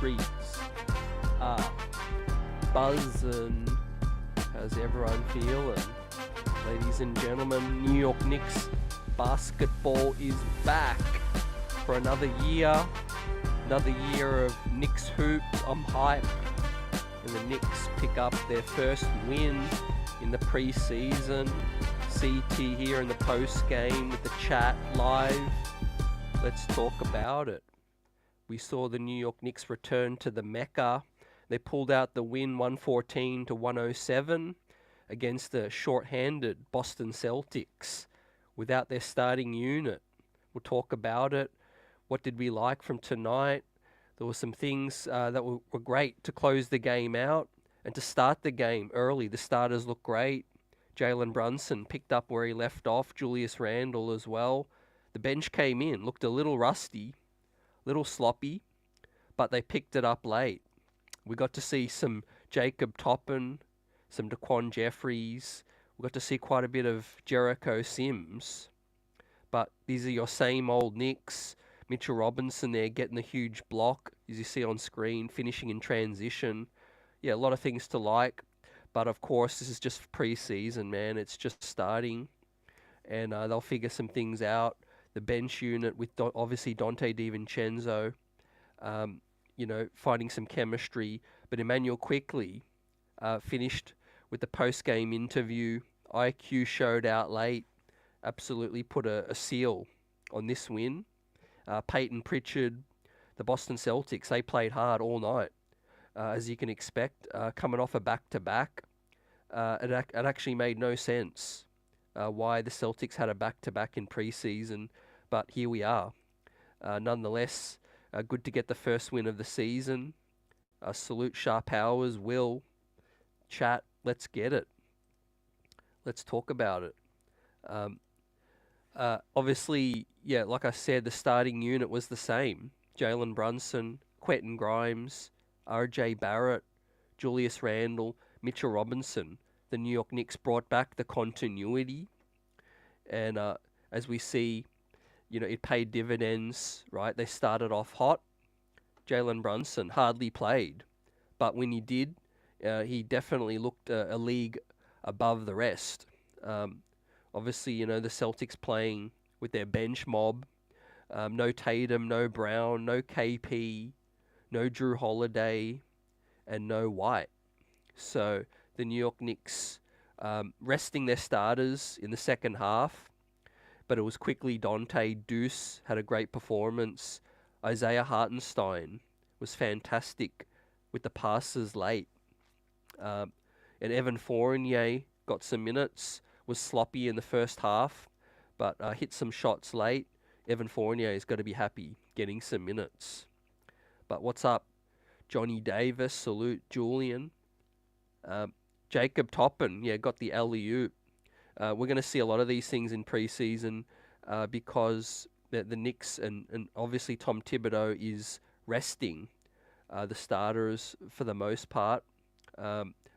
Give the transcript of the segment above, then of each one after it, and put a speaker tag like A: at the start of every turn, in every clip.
A: streets are buzzing. How's everyone feeling? Ladies and gentlemen, New York Knicks basketball is back for another year. Another year of Knicks hoops. I'm hyped. And the Knicks pick up their first win in the preseason. CT here in the post game with the chat live. Let's talk about it. We saw the New York Knicks return to the Mecca. They pulled out the win 114 to 107 against the short-handed Boston Celtics without their starting unit. We'll talk about it. What did we like from tonight? There were some things that were great to close the game out and to start the game early. The starters looked great. Jalen Brunson picked up where he left off. Julius Randle as well. The bench came in, looked a little rusty, a little sloppy, but they picked it up late. We got to see some Jacob Toppin, some Daquan Jeffries. We got to see quite a bit of Jericho Sims. But these are your same old Knicks. Mitchell Robinson there getting the huge block, as you see on screen, finishing in transition. Yeah, a lot of things to like. But of course, this is just preseason, man. It's just starting. And they'll figure some things out. The bench unit with obviously Quickley DiVincenzo, finding some chemistry. But Emmanuel Quickley finished with the post-game interview. IQ showed out late. Absolutely put a seal on this win. Peyton Pritchard, the Boston Celtics, they played hard all night, as you can expect, coming off a back-to-back. It actually made no sense why the Celtics had a back-to-back in preseason, but here we are. Nonetheless, good to get the first win of the season. Salute Sharp Powers, Will, chat, let's get it. Let's talk about it. Obviously, yeah, like I said, the starting unit was the same. Jalen Brunson, Quentin Grimes, RJ Barrett, Julius Randle, Mitchell Robinson. The New York Knicks brought back the continuity. And as we see, it paid dividends, right? They started off hot. Jalen Brunson hardly played. But when he did, he definitely looked a league above the rest. Obviously, the Celtics playing with their bench mob. No Tatum, no Brown, no KP, no Drew Holiday, and no White. So the New York Knicks resting their starters in the second half. But it was quickly Dante. Deuce had a great performance. Isaiah Hartenstein was fantastic with the passes late. And Evan Fournier got some minutes. Was sloppy in the first half, but hit some shots late. Evan Fournier is going to be happy getting some minutes. But what's up? Johnny Davis, salute Julian. Jacob Toppin, got the alley-oop. We're going to see a lot of these things in preseason because the Knicks and obviously Tom Thibodeau is resting the starters for the most part,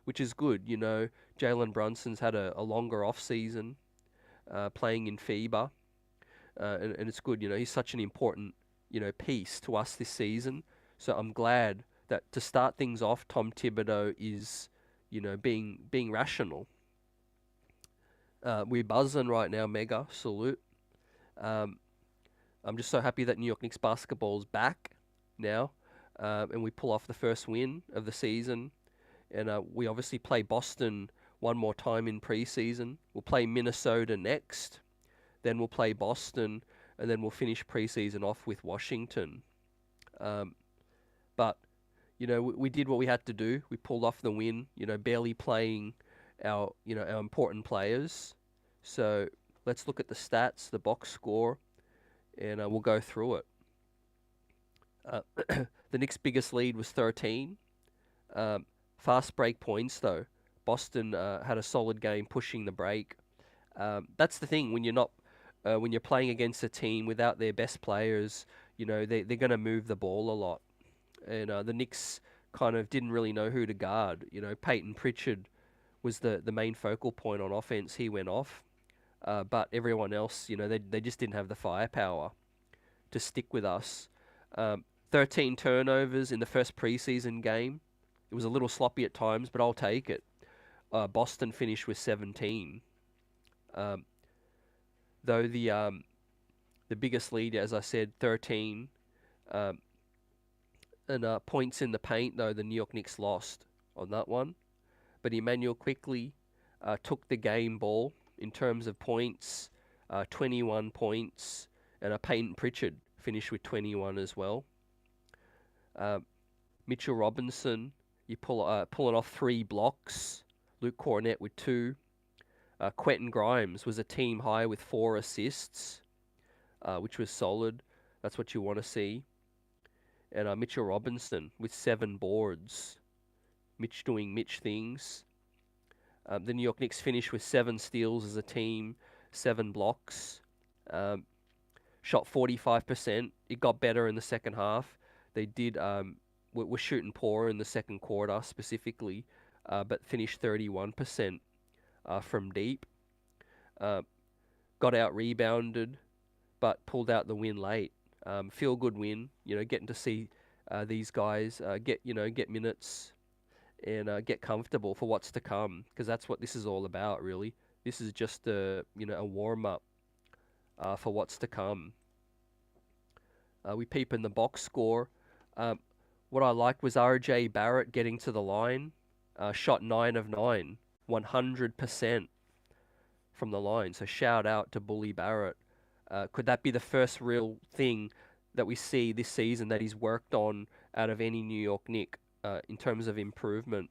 A: which is good. Jalen Brunson's had a longer off-season playing in FIBA, and it's good. He's such an important, piece to us this season. So I'm glad that to start things off, Tom Thibodeau is, being rational. We're buzzing right now, mega salute. I'm just so happy that New York Knicks basketball's back now, and we pull off the first win of the season. And we obviously play Boston one more time in preseason. We'll play Minnesota next, then we'll play Boston, and then we'll finish preseason off with Washington. But we did what we had to do. We pulled off the win. Barely playing our important players. So let's look at the stats, the box score, and we'll go through it. The Knicks' biggest lead was 13. Fast break points though. Boston had a solid game pushing the break. That's the thing when you're playing against a team without their best players. They're going to move the ball a lot, and the Knicks kind of didn't really know who to guard. Peyton Pritchard was the main focal point on offense. He went off, but everyone else, they just didn't have the firepower to stick with us. 13 turnovers in the first preseason game. It was a little sloppy at times, but I'll take it. Boston finished with 17. Though the biggest lead, as I said, 13. And points in the paint, though, the New York Knicks lost on that one. But Emmanuel Quickley took the game ball in terms of points, 21 points, and Peyton Pritchard finished with 21 as well. Mitchell Robinson, pulling off 3 blocks. Luke Cornett with 2. Quentin Grimes was a team high with 4 assists, which was solid. That's what you want to see. And Mitchell Robinson with 7 boards. Mitch doing Mitch things. The New York Knicks finished with 7 steals as a team, 7 blocks. Shot 45%. It got better in the second half. They did were shooting poor in the second quarter specifically, but finished 31% from deep. Got out rebounded, but pulled out the win late. Feel good win. Getting to see these guys get minutes and get comfortable for what's to come, because that's what this is all about, really. This is just a warm up for what's to come. We peep in the box score. What I liked was RJ Barrett getting to the line. Shot 9 of 9, 100% from the line. So shout out to Bully Barrett. Could that be the first real thing that we see this season that he's worked on out of any New York Knick in terms of improvement?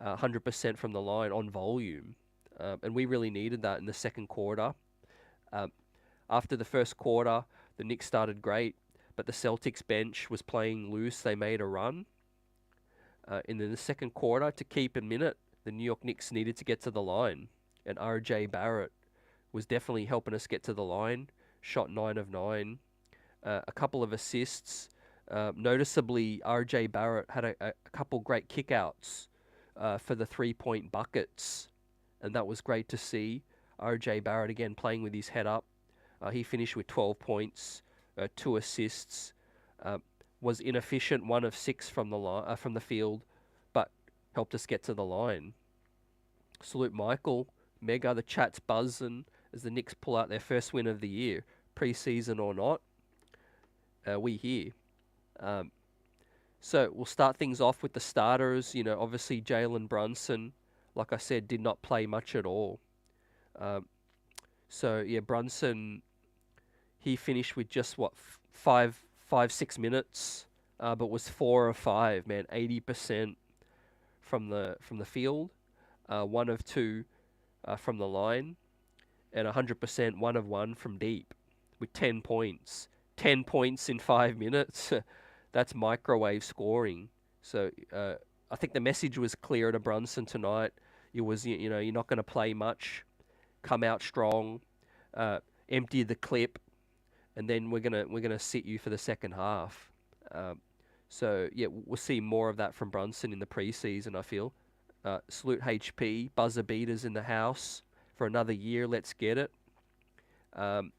A: 100% from the line on volume. And we really needed that in the second quarter. After the first quarter, the Knicks started great, but the Celtics bench was playing loose. They made a run. And in the second quarter, to keep a minute, the New York Knicks needed to get to the line. And RJ Barrett was definitely helping us get to the line. Shot 9 of 9. A couple of assists. Noticeably, RJ Barrett had a couple great kickouts for the 3-point buckets. And that was great to see. RJ Barrett, again, playing with his head up. He finished with 12 points, 2 assists. Was inefficient, 1 of 6 from the field, but helped us get to the line. Salute Michael, Mega, the chat's buzzing as the Knicks pull out their first win of the year, preseason or not. We here. So we'll start things off with the starters. Obviously Jalen Brunson, like I said, did not play much at all. Brunson, he finished with just 5-6 minutes, but was 4 of 5, man, 80% from the field, 1 of 2 from the line, and 100% 1 of 1 from deep, with 10 points. 10 points in 5 minutes. That's microwave scoring. So I think the message was clear to Brunson tonight. It was, you're not going to play much, come out strong, empty the clip, and then we're gonna sit you for the second half. We'll see more of that from Brunson in the preseason, I feel. Salute HP, buzzer beaters in the house for another year. Let's get it. The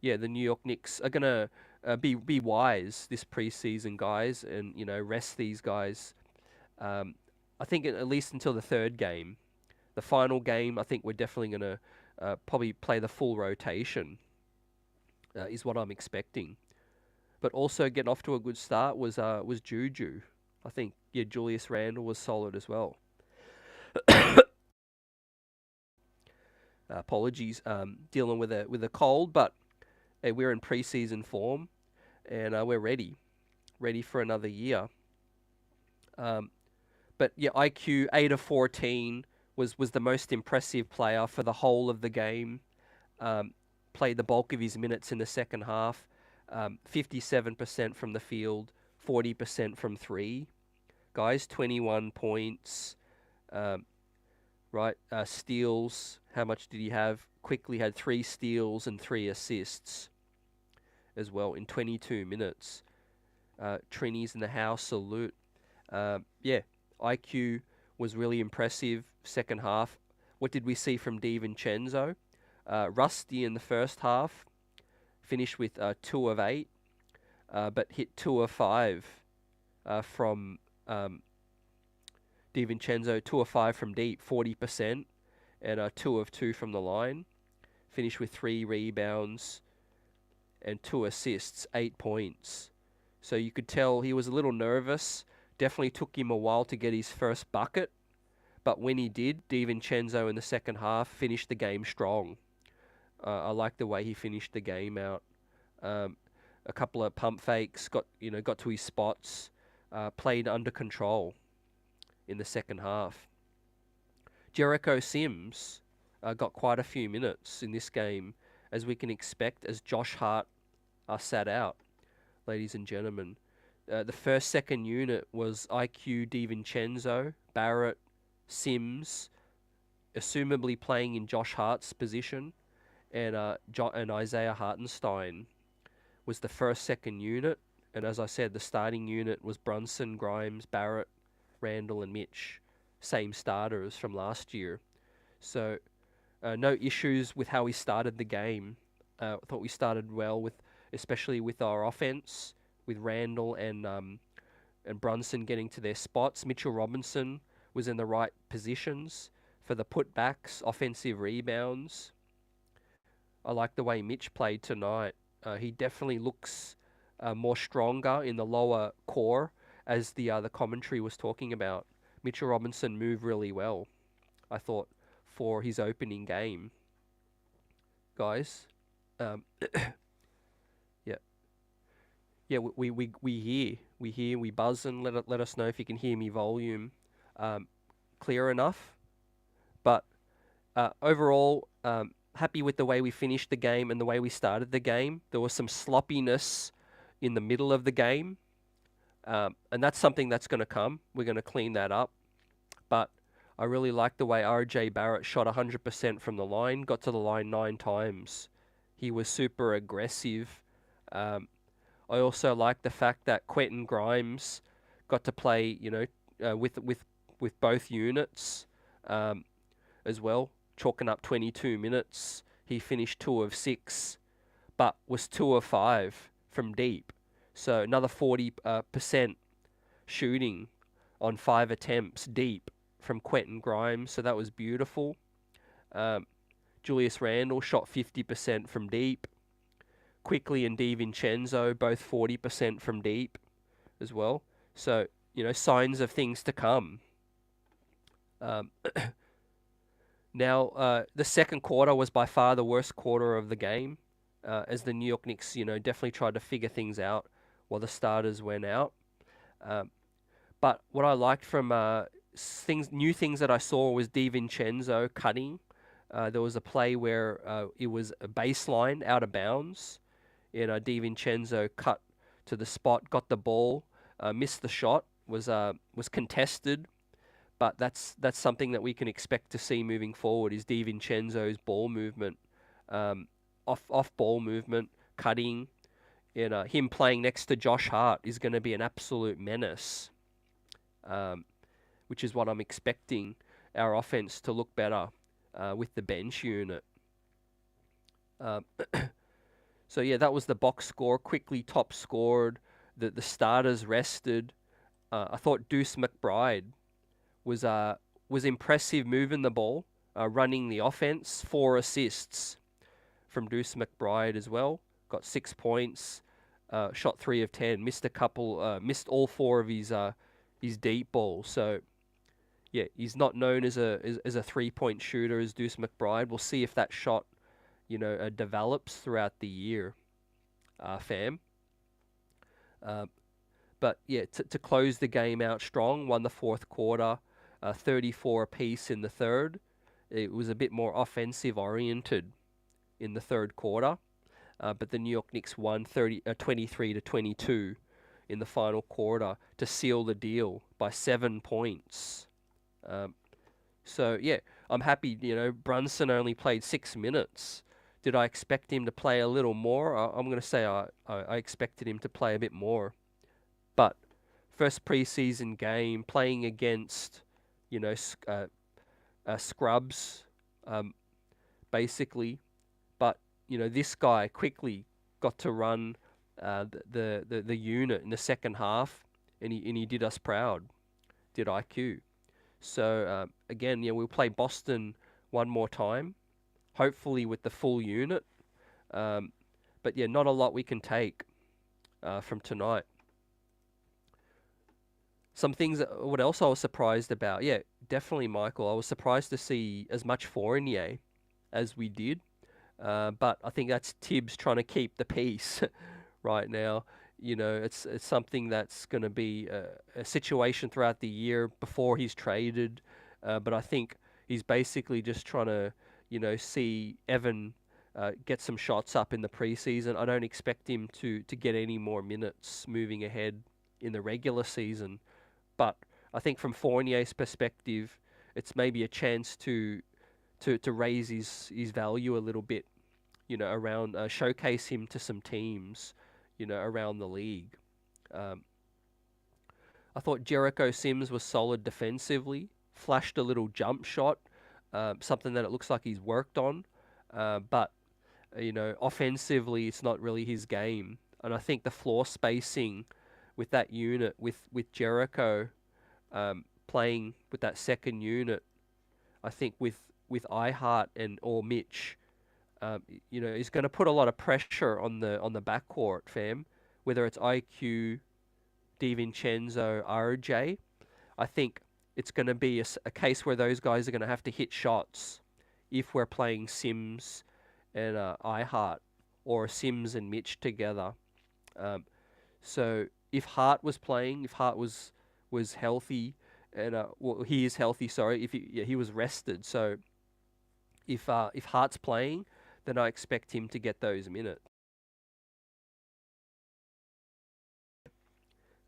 A: New York Knicks are gonna be wise this preseason, guys, and rest these guys. I think at least until the third game. The final game, I think we're definitely gonna probably play the full rotation. Is what I'm expecting. But also getting off to a good start was Juju. I think Julius Randle was solid as well. Apologies, dealing with a cold, but we're in preseason form, and we're ready for another year. IQ 8 of 14 was the most impressive player for the whole of the game. Played the bulk of his minutes in the second half. 57% from the field, 40% from 3. Guys, 21 points. Steals. How much did he have? Quickly had 3 steals and 3 assists as well in 22 minutes. Trini's in the house, salute. IQ was really impressive second half. What did we see from but hit 2 of 5 from DiVincenzo, 2 of 5 from deep, 40%, and 2 of 2 from the line. Finished with 3 rebounds and 2 assists, 8 points. So you could tell he was a little nervous. Definitely took him a while to get his first bucket. But when he did, DiVincenzo in the second half finished the game strong. I like the way he finished the game out. A couple of pump fakes, got to his spots, played under control in the second half. Jericho Sims got quite a few minutes in this game, as we can expect, as Josh Hart sat out, ladies and gentlemen. The first second unit was IQ DiVincenzo, Barrett, Sims, assumably playing in Josh Hart's position, and Isaiah Hartenstein was the second unit. And as I said, the starting unit was Brunson, Grimes, Barrett, Randle, and Mitch. Same starters from last year. So no issues with how we started the game. I thought we started well, especially with our offense, with Randle and Brunson getting to their spots. Mitchell Robinson was in the right positions for the putbacks, offensive rebounds. I like the way Mitch played tonight. He definitely looks more stronger in the lower core, as the commentary was talking about. Mitchell Robinson moved really well, I thought, for his opening game. Guys, yeah, we hear, we buzz, and let us know if you can hear me volume clear enough. But overall, happy with the way we finished the game and the way we started the game. There was some sloppiness in the middle of the game, and that's something that's going to come. We're going to clean that up. But I really like the way RJ Barrett shot 100% from the line, got to the line 9 times. He was super aggressive. I also like the fact that Quentin Grimes got to play, with both units as well, chalking up 22 minutes. He finished 2 of 6, but was 2 of 5 from deep. So another 40% shooting on 5 attempts deep from Quentin Grimes. So that was beautiful. Julius Randle shot 50% from deep. Quickley and DiVincenzo both 40% from deep as well. So, signs of things to come. Now, the second quarter was by far the worst quarter of the game, as the New York Knicks, definitely tried to figure things out while the starters went out. But what I liked from new things that I saw was DiVincenzo cutting. There was a play where it was a baseline out of bounds, and DiVincenzo cut to the spot, got the ball, missed the shot, was contested. But that's something that we can expect to see moving forward, is DiVincenzo's ball movement, off ball movement, cutting, and him playing next to Josh Hart is going to be an absolute menace, which is what I'm expecting our offense to look better with the bench unit. So yeah, that was the box score. Quickley top scored. The starters rested. I thought Deuce McBride was impressive moving the ball, running the offense. 4 assists from Deuce McBride as well. Got 6 points. Shot 3 of 10. Missed all 4 of his deep balls. So yeah, he's not known as a 3-point shooter as Deuce McBride. We'll see if that shot develops throughout the year, fam. But yeah, to close the game out strong, won the fourth quarter, 34 apiece in the third. It was a bit more offensive oriented in the third quarter, but the New York Knicks won 23-22 in the final quarter to seal the deal by 7 points. So yeah, I'm happy. Brunson only played 6 minutes. Did I expect him to play a little more? I'm going to say I expected him to play a bit more. But first preseason game, playing against, scrubs, basically. But, this guy quickly got to run the unit in the second half, and he did us proud, did IQ. So again, yeah, we'll play Boston one more time, hopefully with the full unit. Um, but yeah, not a lot we can take from tonight. Some things, what else I was surprised about? Yeah, definitely, Michael. I was surprised to see as much Fournier as we did. But I think that's Tibbs trying to keep the peace right now. It's something that's going to be a situation throughout the year before he's traded. But I think he's basically just trying to, see Evan get some shots up in the preseason. I don't expect him to get any more minutes moving ahead in the regular season. But I think from Fournier's perspective, it's maybe a chance to raise his value a little bit, around showcase him to some teams, around the league. Um, I thought Jericho Sims was solid defensively, flashed a little jump shot, something that it looks like he's worked on, but offensively it's not really his game. And I think the floor spacing with that unit, with Jericho playing with that second unit, I think with iHeart and or Mitch, is going to put a lot of pressure on the backcourt, fam. Whether it's IQ, DiVincenzo, RJ, I think it's going to be a case where those guys are going to have to hit shots if we're playing Sims and iHeart, or Sims and Mitch together. So if Hart was playing, if Hart was healthy, and well, he is healthy. Sorry, if he was rested. So if Hart's playing, then I expect him to get those minutes.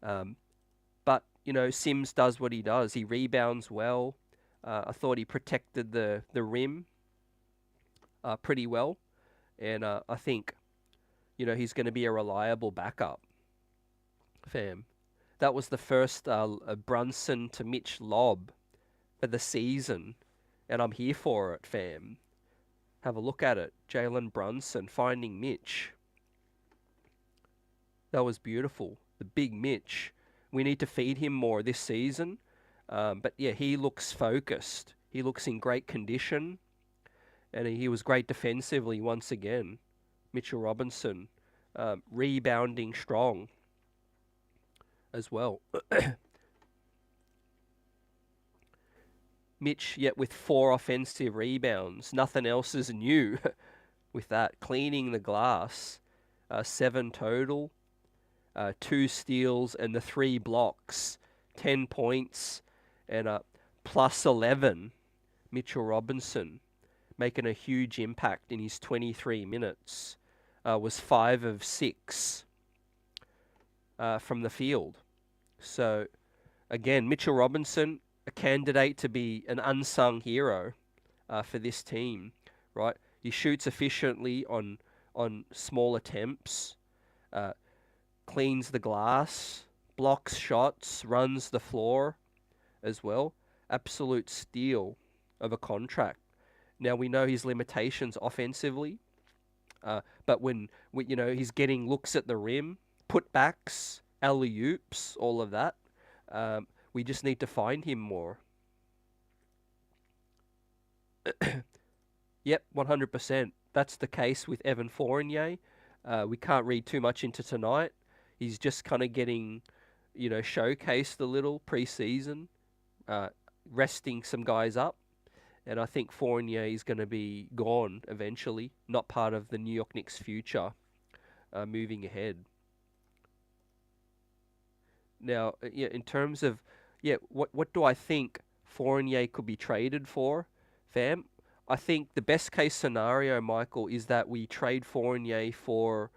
A: But Sims does what he does. He rebounds well. I thought he protected the rim pretty well, and I think he's going to be a reliable backup. Fam, that was the first Brunson to Mitch lob for the season, and I'm here for it, fam. Have a look at it. Jalen Brunson finding Mitch. That was beautiful. The big Mitch. We need to feed him more this season. But yeah, he looks focused. He looks in great condition. And he was great defensively once again. Mitchell Robinson rebounding strong as well. Mitch, yet with 4 offensive rebounds. Nothing else is new with that. Cleaning the glass. 7 total. 2 steals and the 3 blocks. 10 points and plus 11. Mitchell Robinson making a huge impact in his 23 minutes. Was 5 of 6 from the field. So, again, Mitchell Robinson, a candidate to be an unsung hero for this team, right? He shoots efficiently on small attempts, cleans the glass, blocks shots, runs the floor as well. Absolute steal of a contract. Now we know his limitations offensively, but when he's getting looks at the rim, putbacks, alley-oops, all of that. We just need to find him more. Yep, 100%. That's the case with Evan Fournier. We can't read too much into tonight. He's just kind of getting, showcased a little preseason, resting some guys up. And I think Fournier is going to be gone eventually, not part of the New York Knicks' future moving ahead. Now, in terms of, what do I think Fournier could be traded for, fam? I think the best case scenario, Michael, is that we trade Fournier for,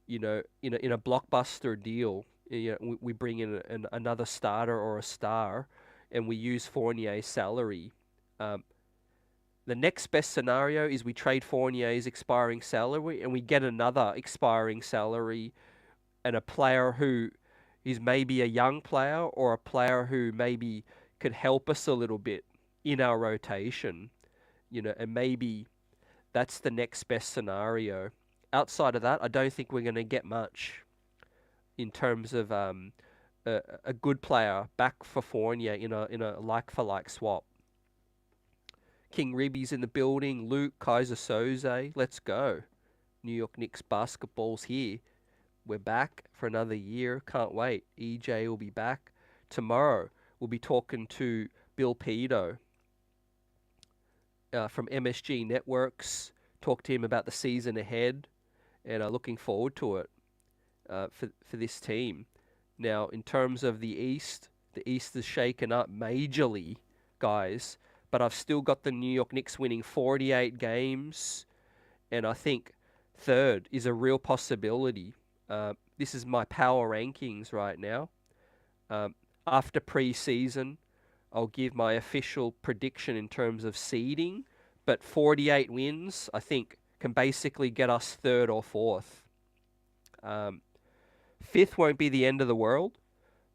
A: in a blockbuster deal. We bring in another starter or a star, and we use Fournier's salary. The next best scenario is we trade Fournier's expiring salary and we get another expiring salary and a player who is maybe a young player or a player who maybe could help us a little bit in our rotation, and maybe that's the next best scenario. Outside of that, I don't think we're going to get much. in terms of a good player back for Fournier in a like for like swap. King Ribby's in the building. Luke, Kaiser Soze, let's go. New York Knicks basketball's here. We're back for another year. Can't wait. EJ will be back. Tomorrow, we'll be talking to Bill Pedo from MSG Networks. Talk to him about the season ahead, and looking forward to it for this team. Now, in terms of the East is shaken up majorly, guys. But I've still got the New York Knicks winning 48 games, and I think third is a real possibility. This is my power rankings right now. After preseason, I'll give my official prediction in terms of seeding, but 48 wins, I think, can basically get us third or fourth. Fifth won't be the end of the world,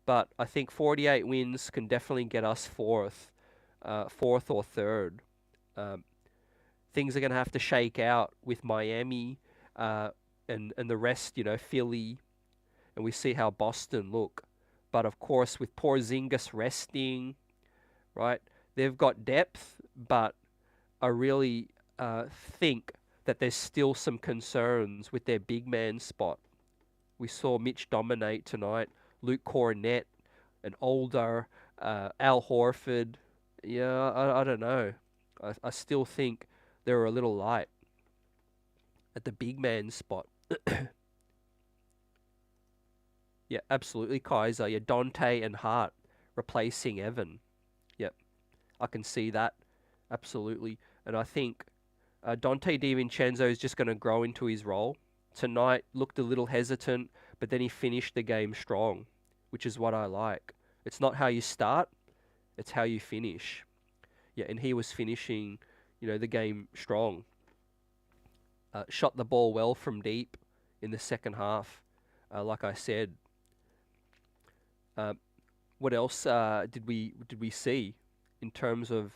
A: but I think 48 wins can definitely get us fourth or third. Things are going to have to shake out with Miami and the rest, Philly, and we see how Boston look. But of course, with Porzingis resting, right, they've got depth, but I really think that there's still some concerns with their big man spot. We saw Mitch dominate tonight. Luke Cornett, an older Al Horford. Yeah, I don't know. I still think they're a little light at the big man spot. Yeah, absolutely, Kaiser. Yeah, Dante and Hart replacing Evan. Yep, I can see that. Absolutely. And I think Dante DiVincenzo is just going to grow into his role. Tonight looked a little hesitant, but then he finished the game strong, which is what I like. It's not how you start, it's how you finish. Yeah, and he was finishing, the game strong. Shot the ball well from deep in the second half, like I said. What else did we see in terms of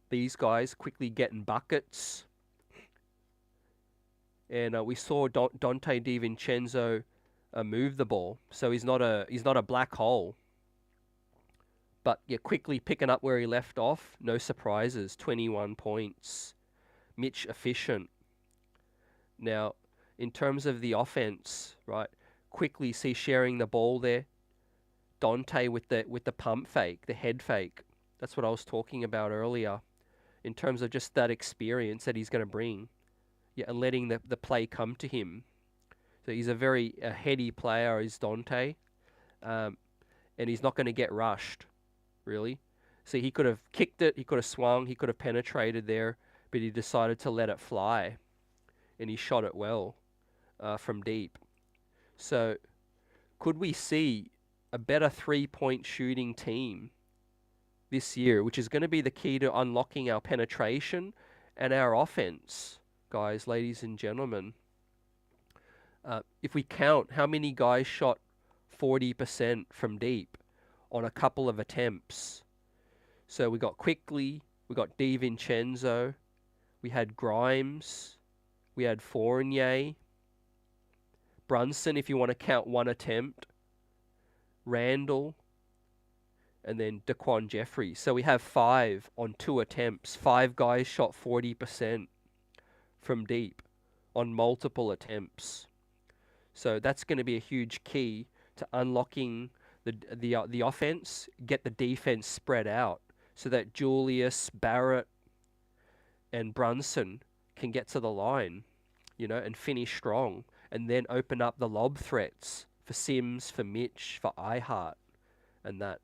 A: these guys quickly getting buckets? And we saw Dante DiVincenzo move the ball, so he's not a black hole. But yeah, quickly picking up where he left off, no surprises. 21 points. Mitch efficient. Now, in terms of the offense, right? Quickly see sharing the ball there. Dante with the pump fake, the head fake. That's what I was talking about earlier. In terms of just that experience that he's going to bring. Yeah, and letting the play come to him. So he's a very heady player, is Dante. And he's not going to get rushed, really. See, he could have kicked it, he could have swung, he could have penetrated there, but he decided to let it fly. And he shot it well from deep. So could we see a better three-point shooting team this year, which is going to be the key to unlocking our penetration and our offense, guys, ladies and gentlemen? If we count how many guys shot 40% from deep on a couple of attempts. So we got Quickley, we got DiVincenzo, we had Grimes, we had Fournier, Brunson, if you want to count one attempt, Randle, and then Daquan Jeffries. So we have 5 on 2 attempts. 5 guys shot 40% from deep on multiple attempts. So that's going to be a huge key to unlocking the offense, get the defense spread out so that Julius, Barrett, and Brunson can get to the line, and finish strong, and then open up the lob threats for Sims, for Mitch, for iHeart, and that.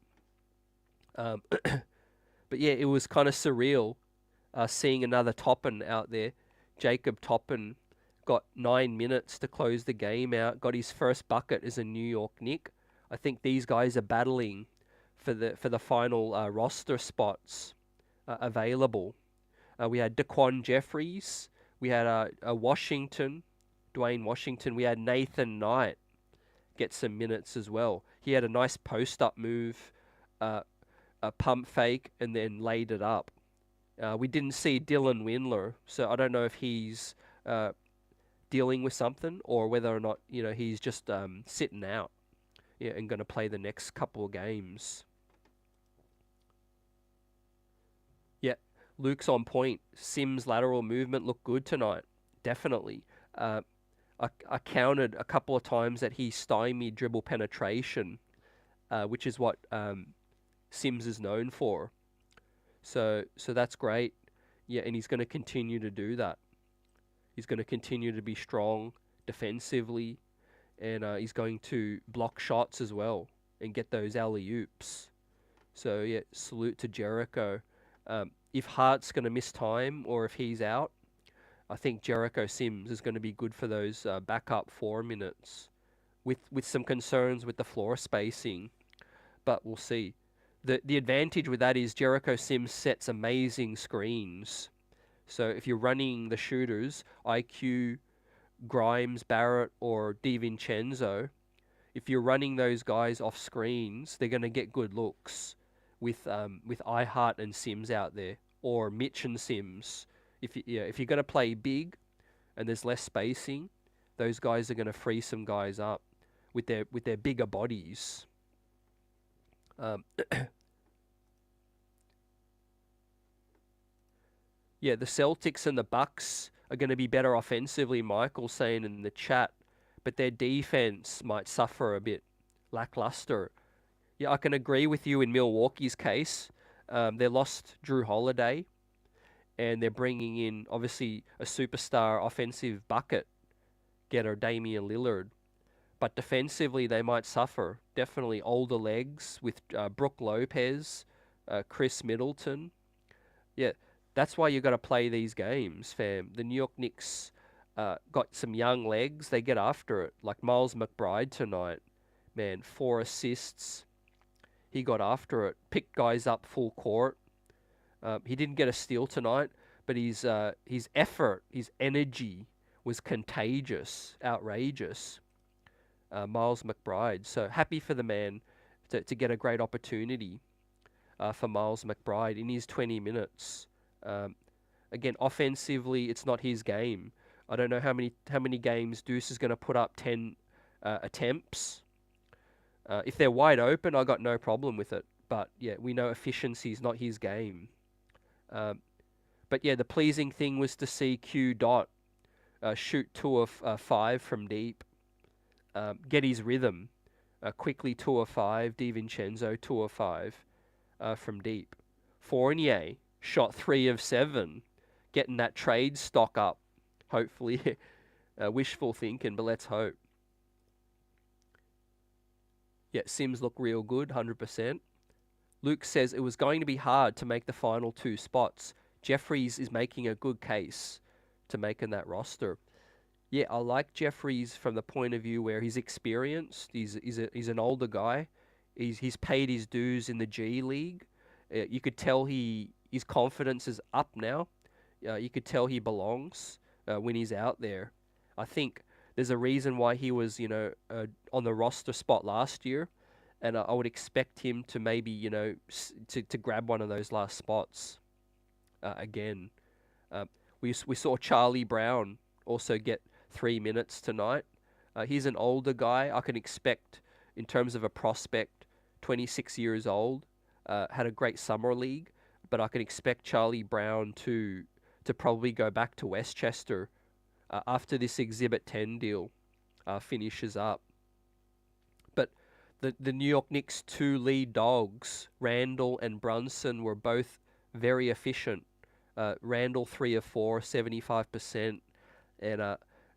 A: But yeah, it was kind of surreal seeing another Toppin out there. Jacob Toppin got 9 minutes to close the game out, got his first bucket as a New York Knick. I think these guys are battling for the final roster spots available. We had Daquan Jeffries, we had Dwayne Washington, we had Nathan Knight get some minutes as well. He had a nice post-up move, a pump fake, and then laid it up. We didn't see Dylan Windler, so I don't know if he's dealing with something, or whether or not he's just sitting out, and going to play the next couple of games. Yeah, Luke's on point. Sims' lateral movement looked good tonight, definitely. I counted a couple of times that he stymied dribble penetration, which is what Sims is known for. So that's great. Yeah, and he's going to continue to do that. He's going to continue to be strong defensively, and he's going to block shots as well and get those alley-oops. So yeah, salute to Jericho. If Hart's going to miss time, or if he's out, I think Jericho Sims is going to be good for those backup 4 minutes, with some concerns with the floor spacing, but we'll see. The advantage with that is Jericho Sims sets amazing screens. So if you're running the shooters, IQ, Grimes, Barrett, or DiVincenzo, if you're running those guys off screens, they're going to get good looks with iHeart and Sims out there, or Mitch and Sims. If you're going to play big and there's less spacing, those guys are going to free some guys up with their bigger bodies. Yeah, the Celtics and the Bucks are going to be better offensively, Michael's saying in the chat, but their defense might suffer a bit lackluster. Yeah, I can agree with you in Milwaukee's case. They lost Drew Holiday, and they're bringing in, obviously, a superstar offensive bucket getter, Damian Lillard. But defensively, they might suffer. Definitely older legs with Brook Lopez, Chris Middleton. Yeah, that's why you got to play these games, fam. The New York Knicks got some young legs. They get after it. Like Miles McBride tonight. Man, 4 assists. He got after it. Picked guys up full court. He didn't get a steal tonight, but his effort, his energy was contagious, outrageous. Miles McBride. So happy for the man to get a great opportunity for Miles McBride in his 20 minutes. Again, offensively, it's not his game. I don't know how many games Deuce is going to put up 10 attempts. If they're wide open, I got no problem with it. But yeah, we know efficiency is not his game. But yeah, the pleasing thing was to see Q Dot shoot 2 of 5 from deep, get his rhythm. Quickley 2 of 5, DiVincenzo 2 of 5 from deep. Fournier shot 3 of 7, getting that trade stock up. Hopefully, wishful thinking, but let's hope. Yeah, Sims look real good, 100%. Luke says it was going to be hard to make the final 2 spots. Jeffries is making a good case to making that roster. Yeah, I like Jeffries from the point of view where he's experienced. He's an older guy. He's paid his dues in the G League. You could tell his confidence is up now. You could tell he belongs when he's out there. I think there's a reason why he was on the roster spot last year, and I would expect him to maybe to grab one of those last spots again. We saw Charlie Brown also get 3 minutes tonight. He's an older guy. I can expect, in terms of a prospect, 26 years old, had a great summer league, but I can expect Charlie Brown to probably go back to Westchester after this Exhibit 10 deal finishes up. But the New York Knicks' 2 lead dogs, Randle and Brunson, were both very efficient. Randle 3 of 4, 75%,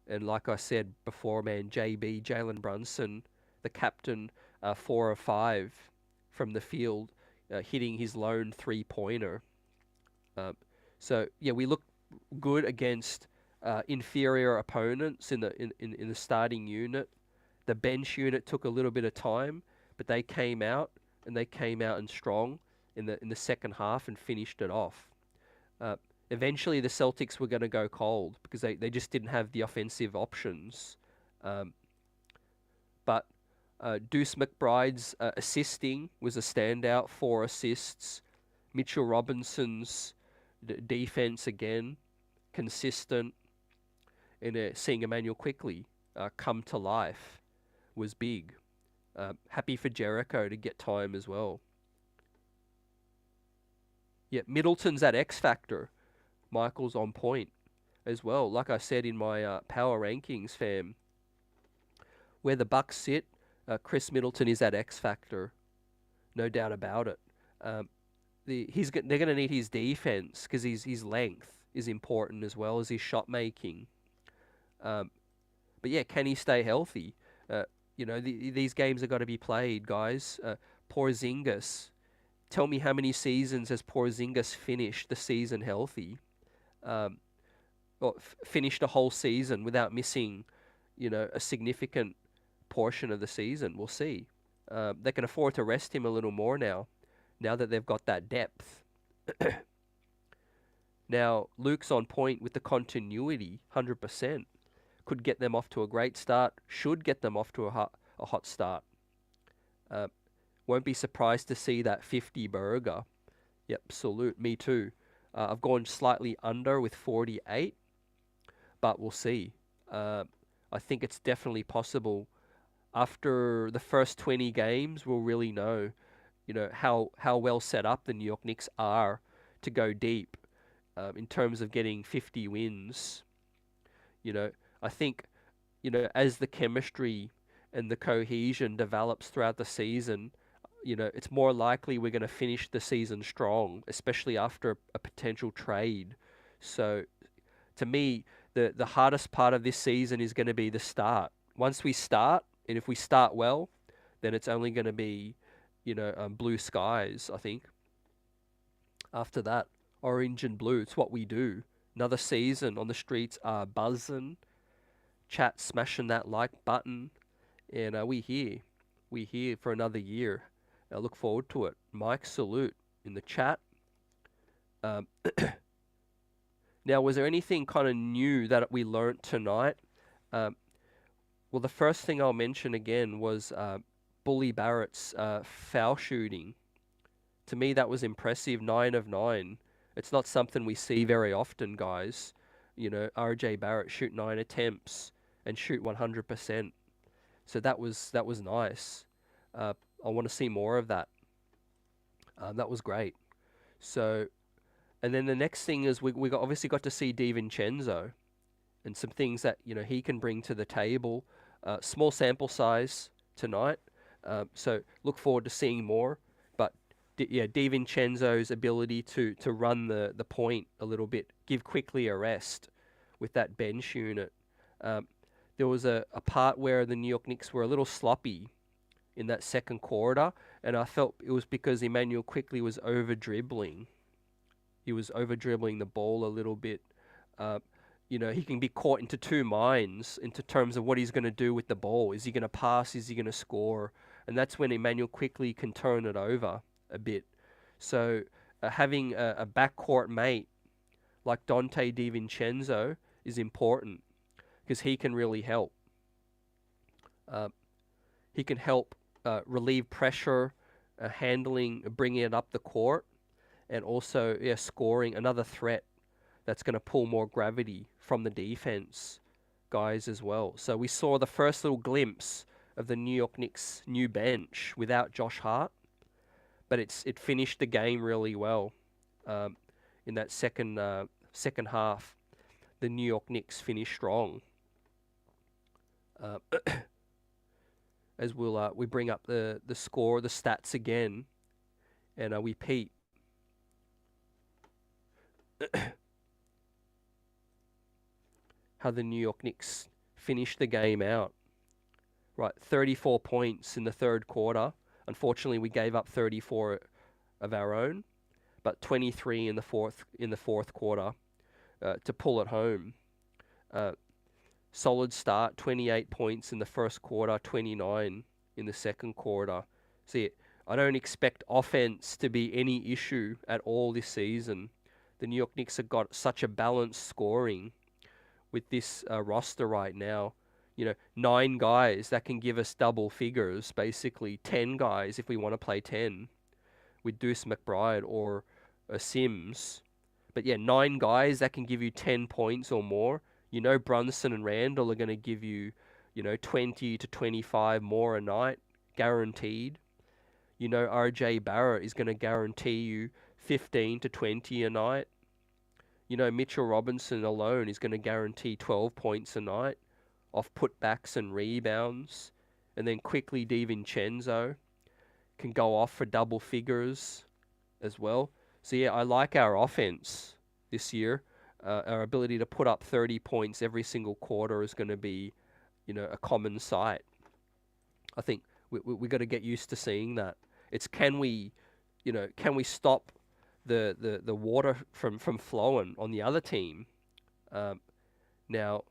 A: and like I said before, man, Jalen Brunson, the captain, 4 of 5 from the field, hitting his lone 3-pointer. So yeah, we looked good against inferior opponents in the starting unit. The bench unit took a little bit of time, but they came out and strong in the second half and finished it off. Eventually, the Celtics were going to go cold because they just didn't have the offensive options. But Deuce McBride's assisting was a standout, 4 assists. Mitchell Robinson's defense again, consistent. and seeing Emmanuel Quickley come to life was big. Happy for Jericho to get time as well. Yeah, Middleton's that X factor. Michael's on point as well. Like I said in my power rankings, fam, where the Bucks sit, Chris Middleton is that X factor, no doubt about it. They're going to need his defense because his length is important as well as his shot making. But yeah, can he stay healthy? These games have got to be played, guys. Porzingis, tell me how many seasons has Porzingis finished the season healthy? Or finished a whole season without missing, a significant portion of the season. We'll see. They can afford to rest him a little more now that they've got that depth. Now, Luke's on point with the continuity, 100%. Could get them off to a great start, should get them off to a hot start. Won't be surprised to see that 50 burger. Yep, salute, me too. I've gone slightly under with 48, but we'll see. I think it's definitely possible. After the first 20 games, we'll really know, how well set up the New York Knicks are to go deep in terms of getting 50 wins. I think, as the chemistry and the cohesion develops throughout the season, it's more likely we're going to finish the season strong, especially after a potential trade. So, to me, the hardest part of this season is going to be the start. Once we start, and if we start well, then it's only going to be, blue skies, I think. After that, orange and blue, it's what we do. Another season on the streets are buzzing, chat smashing that like button, and we here for another year. I look forward to it. Mike, salute in the chat. Now, was there anything kind of new that we learnt tonight? Well, the first thing I'll mention again was Bully Barrett's foul shooting. To me, that was impressive. 9 of 9. It's not something we see very often, guys. RJ Barrett shoot 9 attempts and shoot 100%. So that was nice. I want to see more of that. That was great. So, and then the next thing is we obviously got to see DiVincenzo and some things that he can bring to the table. Small sample size tonight, so look forward to seeing more. But DiVincenzo's ability to run the point a little bit, give Quickley a rest with that bench unit. There was a part where the New York Knicks were a little sloppy in that second quarter, and I felt it was because Emmanuel Quickley was over-dribbling. He was over-dribbling the ball a little bit. He can be caught into two minds into terms of what he's going to do with the ball. Is he going to pass? Is he going to score? And that's when Emmanuel Quickley can turn it over a bit. So having a backcourt mate like Dante DiVincenzo is important because he can really help. He can help relieve pressure, handling, bringing it up the court, and also scoring, another threat that's going to pull more gravity from the defense guys as well. So we saw the first little glimpse of the New York Knicks' new bench without Josh Hart, but it finished the game really well. In that second half, the New York Knicks finished strong. As we bring up the score, the stats again, and we peep. How the New York Knicks finished the game out. Right, 34 points in the third quarter. Unfortunately, we gave up 34 of our own, but 23 in the fourth quarter to pull it home. Solid start, 28 points in the first quarter, 29 in the second quarter. See, I don't expect offense to be any issue at all this season. The New York Knicks have got such a balanced scoring with this roster right now. 9 guys that can give us double figures, basically 10 guys if we want to play 10 with Deuce McBride or Sims. But 9 guys that can give you 10 points or more. Brunson and Randle are going to give you, 20 to 25 more a night, guaranteed. RJ Barrett is going to guarantee you 15 to 20 a night. Mitchell Robinson alone is going to guarantee 12 points a night off putbacks and rebounds. And then Quickley DiVincenzo can go off for double figures as well. So yeah, I like our offense this year. Our ability to put up 30 points every single quarter is going to be, a common sight. I think we got to get used to seeing that. It's can we stop the water from flowing on the other team? Now,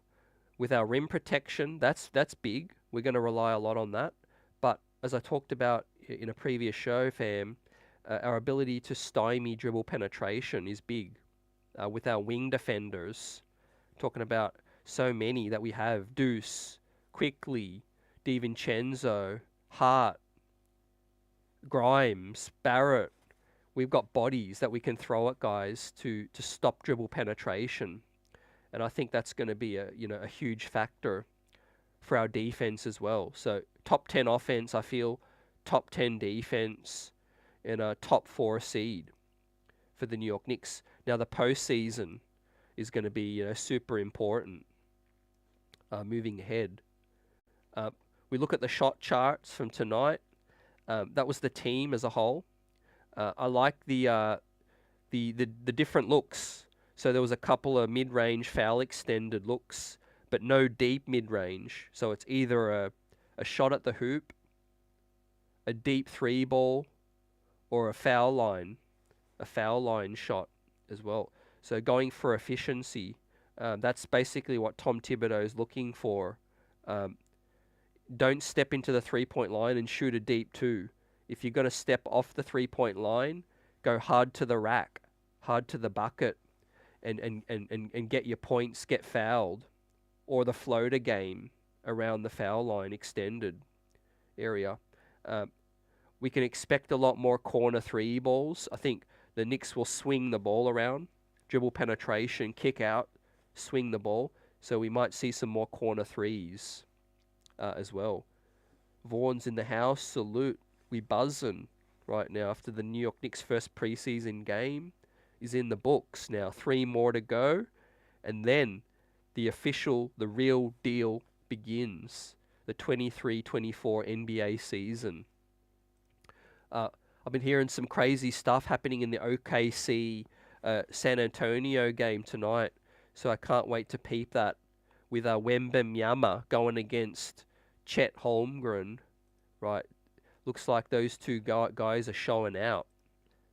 A: with our rim protection, that's big. We're going to rely a lot on that. But as I talked about in a previous show, fam, our ability to stymie dribble penetration is big. With our wing defenders, talking about so many that we have: Deuce, Quickley, DiVincenzo, Hart, Grimes, Barrett. We've got bodies that we can throw at guys to stop dribble penetration. And I think that's going to be a huge factor for our defense as well. So top 10 offense, I feel, top 10 defense, and a top 4 seed for the New York Knicks. Now the postseason is going to be super important moving ahead. We look at the shot charts from tonight. That was the team as a whole. I like the different looks. So there was a couple of mid-range foul extended looks, but no deep mid-range. So it's either a shot at the hoop, a deep 3-ball, or a foul line shot as well. So going for efficiency, that's basically what Tom Thibodeau is looking for. Don't step into the 3-point line and shoot a deep 2. If you're going to step off the 3-point line, go hard to the rack, hard to the bucket, and get your points, get fouled, or the floater game around the foul line extended area. We can expect a lot more corner 3 balls. I think the Knicks will swing the ball around, dribble penetration, kick out, swing the ball. So we might see some more corner 3s as well. Vaughn's in the house. Salute. We buzzing right now after the New York Knicks' first preseason game is in the books now. 3 more to go, and then the real deal begins. The 23-24 NBA season. I've been hearing some crazy stuff happening in the OKC San Antonio game tonight, so I can't wait to peep that with Wembanyama going against Chet Holmgren, right? Looks like those two guys are showing out.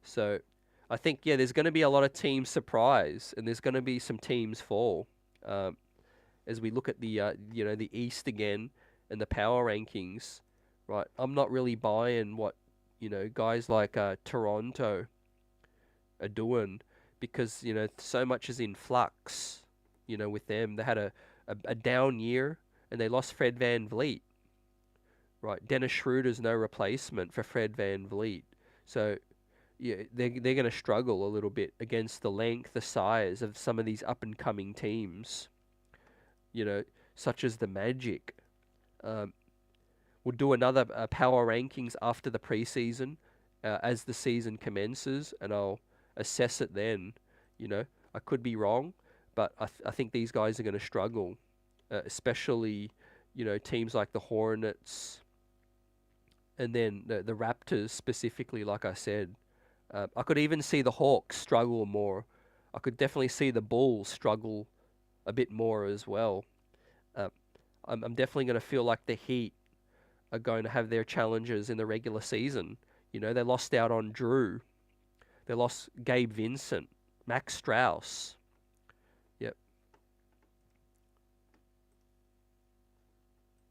A: So I think, there's going to be a lot of team surprise, and there's going to be some teams fall as we look at the East again and the power rankings, right? I'm not really buying what guys like Toronto are doing, because so much is in flux. With them, they had a down year and they lost Fred VanVleet. Right, Dennis Schroeder's no replacement for Fred VanVleet, so they're going to struggle a little bit against the length, the size of some of these up and coming teams. Such as the Magic. We'll do another power rankings after the preseason, as the season commences, and I'll assess it then. I could be wrong, but I think these guys are going to struggle, especially teams like the Hornets, and then the Raptors specifically. Like I said, I could even see the Hawks struggle more. I could definitely see the Bulls struggle a bit more as well. I'm definitely going to feel like the Heat are going to have their challenges in the regular season. They lost out on Drew. They lost Gabe Vincent, Max Strauss. Yep.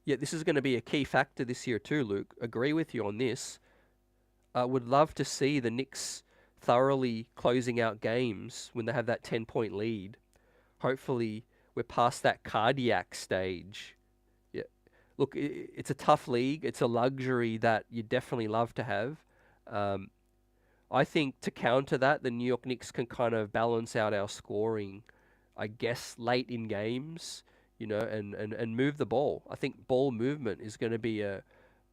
A: Yeah, this is going to be a key factor this year too, Luke. Agree with you on this. I would love to see the Knicks thoroughly closing out games when they have that 10-point lead. Hopefully, we're past that cardiac stage. Yeah. Look, it's a tough league. It's a luxury that you definitely love to have. I think to counter that, the New York Knicks can kind of balance out our scoring. I guess, late in games, and move the ball. I think ball movement is going to be a,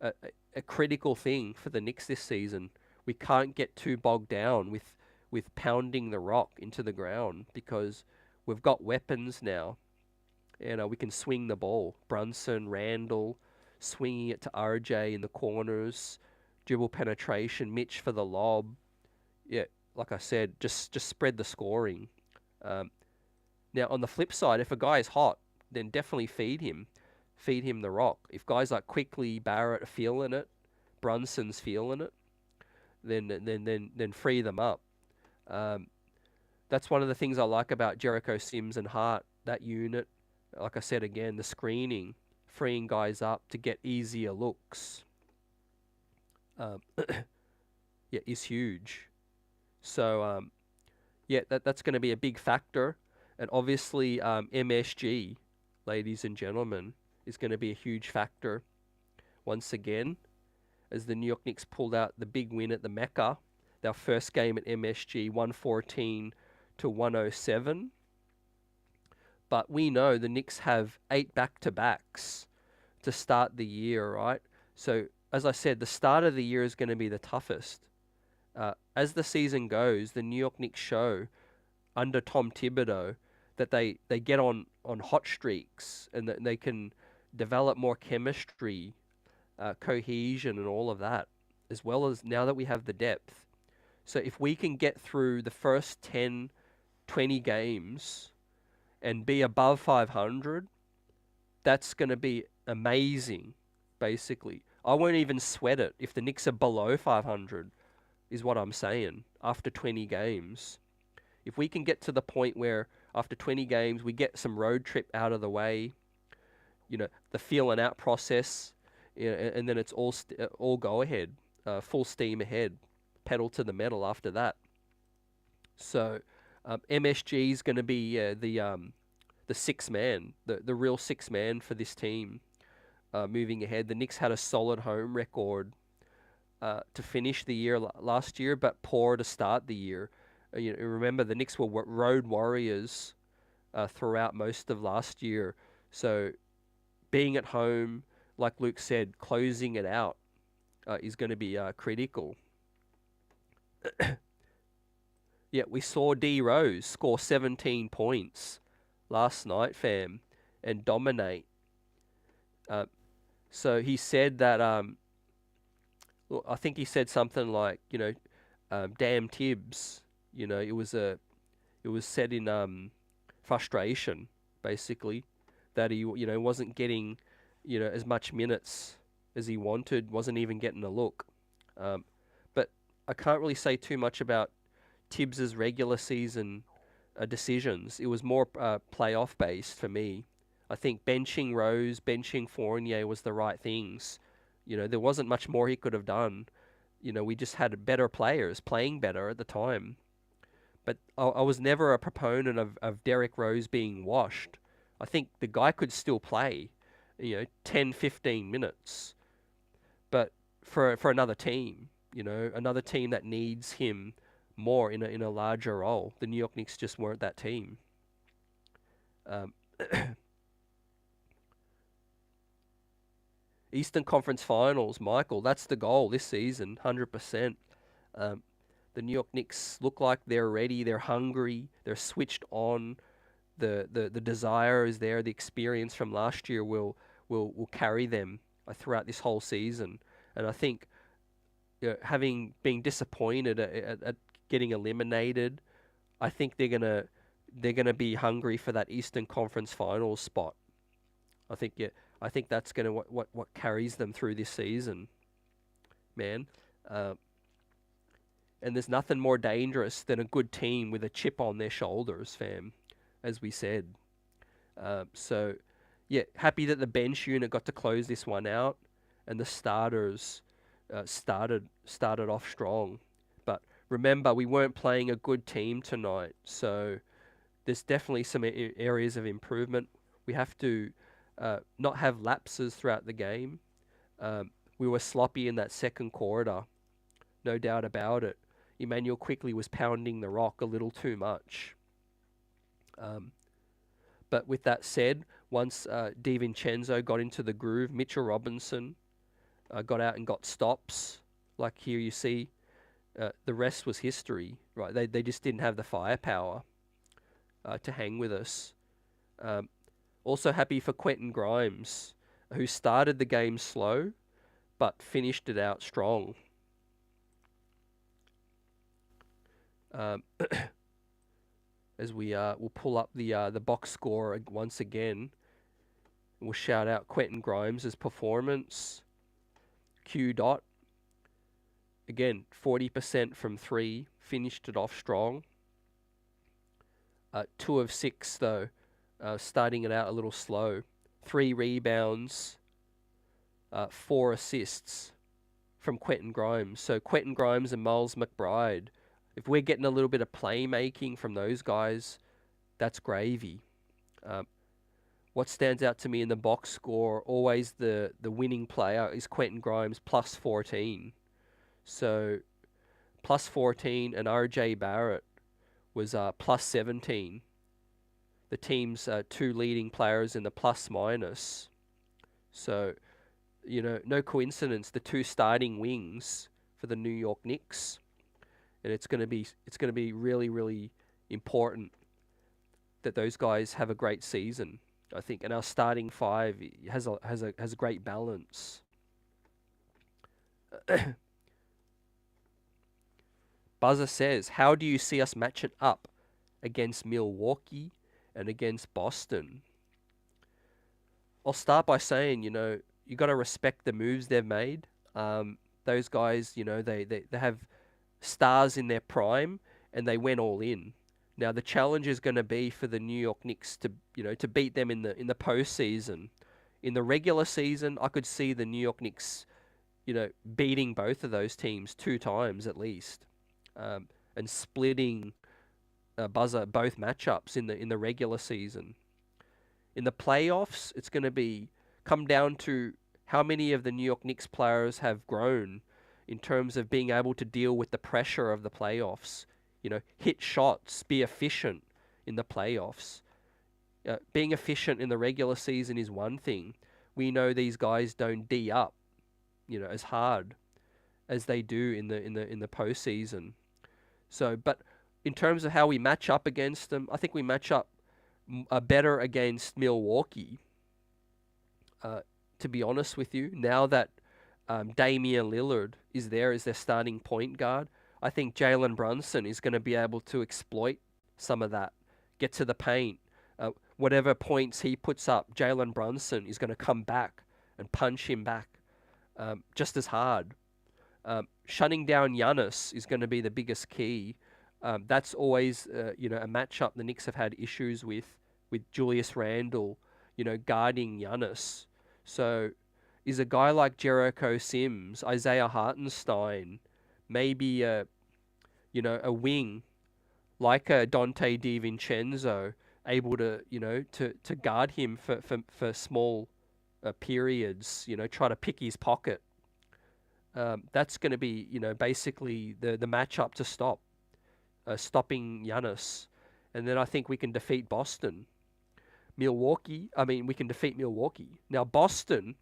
A: a critical thing for the Knicks this season. We can't get too bogged down with pounding the rock into the ground because we've got weapons now. We can swing the ball. Brunson, Randle, swinging it to RJ in the corners, dribble penetration, Mitch for the lob. Yeah, like I said, just spread the scoring. Um, Now, on the flip side, if a guy is hot, then definitely feed him. Feed him the rock. If guys like Quickley, Barrett are feeling it, Brunson's feeling it, then free them up. Um, that's one of the things I like about Jericho Sims and Hart, that unit. Like I said again, the screening, freeing guys up to get easier looks, um, yeah, is huge. So, yeah, that's going to be a big factor. And obviously, MSG, ladies and gentlemen, is going to be a huge factor once again, as the New York Knicks pulled out the big win at the Mecca, their first game at MSG, 114 to 107. But we know the Knicks have 8 back-to-backs to start the year, right? So, as I said, the start of the year is going to be the toughest. As the season goes, the New York Knicks show under Tom Thibodeau that they get on hot streaks and that they can develop more chemistry, cohesion, and all of that, as well as now that we have the depth. So if we can get through the first 10, 20 games and be above 500, that's going to be amazing, basically. I won't even sweat it if the Knicks are below 500, is what I'm saying, after 20 games. If we can get to the point where after 20 games we get some road trip out of the way, the feeling out process, and then it's all go ahead, full steam ahead, pedal to the metal after that. So MSG is going to be the six man, the real six man for this team moving ahead. The Knicks had a solid home record to finish the year last year, but poor to start the year. Remember, the Knicks were road warriors throughout most of last year. So being at home, like Luke said, closing it out is going to be critical. Yeah, we saw D Rose score 17 points last night, fam, and dominate. So he said that, I think he said something like, damn Tibbs. It was said in frustration, basically, that he wasn't getting as much minutes as he wanted, wasn't even getting a look. But I can't really say too much about Tibbs's regular season decisions. It was more playoff based for me. I think benching Rose, benching Fournier was the right things. There wasn't much more he could have done. We just had better players playing better at the time. But I was never a proponent of Derrick Rose being washed. I think the guy could still play, 10, 15 minutes. But for another team, another team that needs him more in a larger role, the New York Knicks just weren't that team. Eastern Conference Finals, Michael, that's the goal this season, 100%. The New York Knicks look like they're ready, they're hungry, they're switched on. The desire is there. The experience from last year will carry them throughout this whole season. And I think, having been disappointed at getting eliminated, I think they're gonna be hungry for that Eastern Conference Finals spot. I think that's gonna what carries them through this season, man. And there's nothing more dangerous than a good team with a chip on their shoulders, fam, as we said. So, yeah, happy that the bench unit got to close this one out, and the starters started off strong. But remember, we weren't playing a good team tonight, so there's definitely some areas of improvement. We have to not have lapses throughout the game. We were sloppy in that second quarter, no doubt about it. Emmanuel Quickley was pounding the rock a little too much. But with that said, once DiVincenzo got into the groove, Mitchell Robinson got out and got stops. Like here you see, the rest was history, right? They just didn't have the firepower to hang with us. Also happy for Quentin Grimes, who started the game slow, but finished it out strong. As we'll pull up the box score once again. We'll shout out Quentin Grimes' performance. Q dot. Again, 40% from 3, finished it off strong. 2 of 6 though, starting it out a little slow. 3 rebounds, 4 assists from Quentin Grimes. So Quentin Grimes and Miles McBride, if we're getting a little bit of playmaking from those guys, that's gravy. What stands out to me in the box score, always the winning player, is Quentin Grimes plus 14. So plus 14 and RJ Barrett was plus 17. The team's 2 leading players in the plus minus. So, no coincidence, the 2 starting wings for the New York Knicks. And it's going to be really, really important that those guys have a great season, I think. And our starting 5 has a great balance. Buzzer says, how do you see us matching up against Milwaukee and against Boston? I'll start by saying, you got to respect the moves they've made. Those guys, they have stars in their prime, and they went all in. Now the challenge is going to be for the New York Knicks to beat them in the postseason. In the regular season, I could see the New York Knicks, beating both of those teams 2 times at least, and splitting both matchups in the regular season. In the playoffs, it's going to come down to how many of the New York Knicks players have grown in terms of being able to deal with the pressure of the playoffs. Hit shots, be efficient in the playoffs. Being efficient in the regular season is one thing. We know these guys don't D up, as hard as they do in the postseason. So, but in terms of how we match up against them, I think we match up better against Milwaukee. To be honest with you, now that Damian Lillard is there as their starting point guard, I think Jalen Brunson is going to be able to exploit some of that, get to the paint. Whatever points he puts up, Jalen Brunson is going to come back and punch him back just as hard. Shutting down Giannis is going to be the biggest key. That's always a matchup the Knicks have had issues with Julius Randle, guarding Giannis. So is a guy like Jericho Sims, Isaiah Hartenstein, maybe a wing like a Dante DiVincenzo able to to guard him for small periods, try to pick his pocket. That's going to be basically the matchup to stopping Giannis. And then I think we can defeat Boston. We can defeat Milwaukee. Now Boston,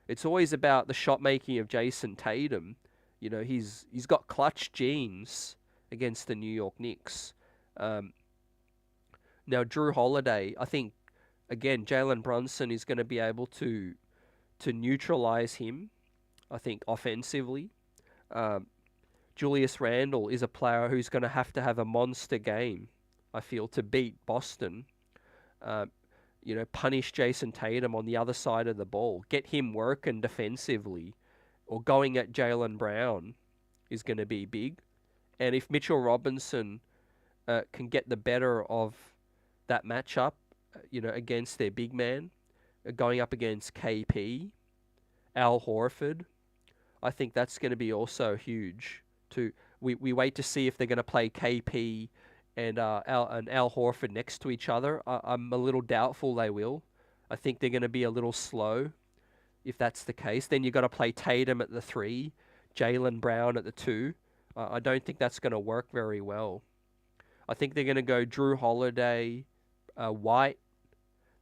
A: it's always about the shot making of Jason Tatum. He's got clutch genes against the New York Knicks. Now Drew Holiday, I think again Jalen Brunson is going to be able to neutralize him. I think offensively, Julius Randle is a player who's going to have a monster game, I feel, to beat Boston. Punish Jason Tatum on the other side of the ball, get him working defensively, or going at Jaylen Brown is going to be big. And if Mitchell Robinson can get the better of that matchup, against their big man, going up against KP, Al Horford, I think that's going to be also huge. We wait to see if they're going to play KP and Al Horford next to each other. I'm a little doubtful they will. I think they're going to be a little slow if that's the case. Then you've got to play Tatum at the 3, Jaylen Brown at the 2. I don't think that's going to work very well. I think they're going to go Drew Holiday, White.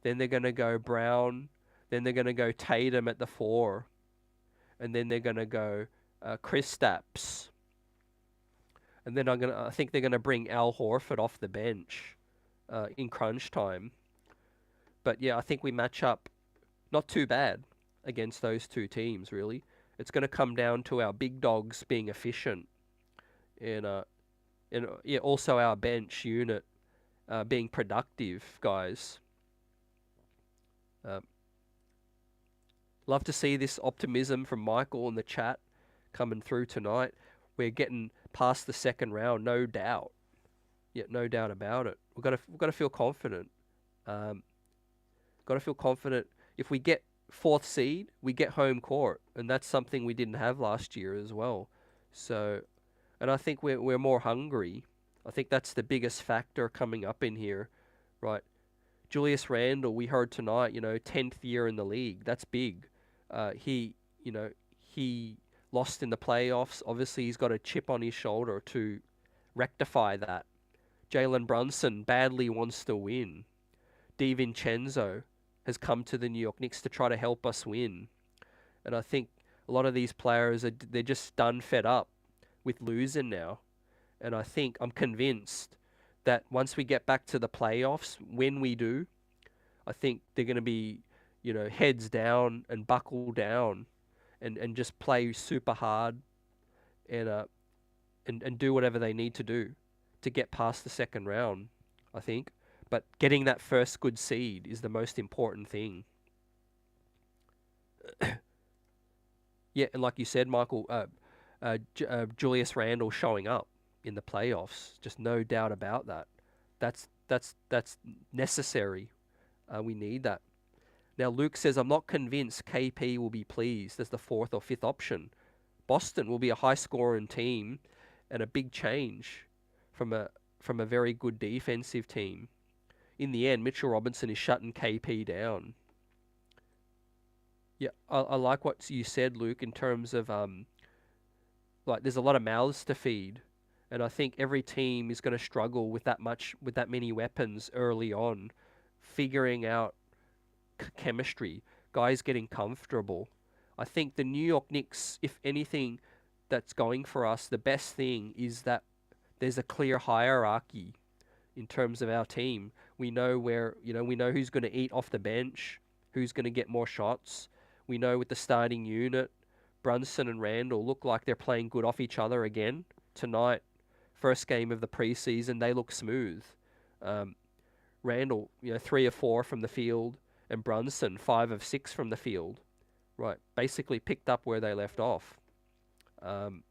A: Then they're going to go Brown. Then they're going to go Tatum at the 4. And then they're going to go Kristaps. And then I think they're going to bring Al Horford off the bench in crunch time. But yeah, I think we match up not too bad against those two teams, really. It's going to come down to our big dogs being efficient. And yeah, also our bench unit being productive, guys. Love to see this optimism from Michael in the chat coming through tonight. We're getting past the second round, no doubt. Yeah, no doubt about it. We've got to feel confident. Got to feel confident. If we get 4th seed, we get home court, and that's something we didn't have last year as well. So, and I think we're more hungry. I think that's the biggest factor coming up in here, right? Julius Randle, we heard tonight, 10th year in the league. That's big. He lost in the playoffs. Obviously, he's got a chip on his shoulder to rectify that. Jalen Brunson badly wants to win. DiVincenzo has come to the New York Knicks to try to help us win. And I think a lot of these players, they're just done fed up with losing now. And I'm convinced that once we get back to the playoffs, when we do, I think they're going to be, heads down and buckle down and just play super hard and do whatever they need to do to get past the second round, I think. But getting that first good seed is the most important thing. Yeah, and like you said, Michael, Julius Randle showing up in the playoffs, just no doubt about that. That's necessary. We need that. Now Luke says, I'm not convinced KP will be pleased as the 4th or 5th option. Boston will be a high-scoring team and a big change from a very good defensive team. In the end, Mitchell Robinson is shutting KP down. Yeah, I like what you said, Luke, in terms of there's a lot of mouths to feed, and I think every team is going to struggle with that many weapons early on, figuring out chemistry, guys getting comfortable. I think the New York Knicks, if anything, that's going for us, the best thing is that there's a clear hierarchy in terms of our team. We know we know who's going to eat off the bench, who's going to get more shots. We know with the starting unit, Brunson and Randle look like they're playing good off each other again tonight. First game of the preseason, they look smooth. Randle, 3 of 4 from the field, and Brunson 5 of 6 from the field. Right, basically picked up where they left off. And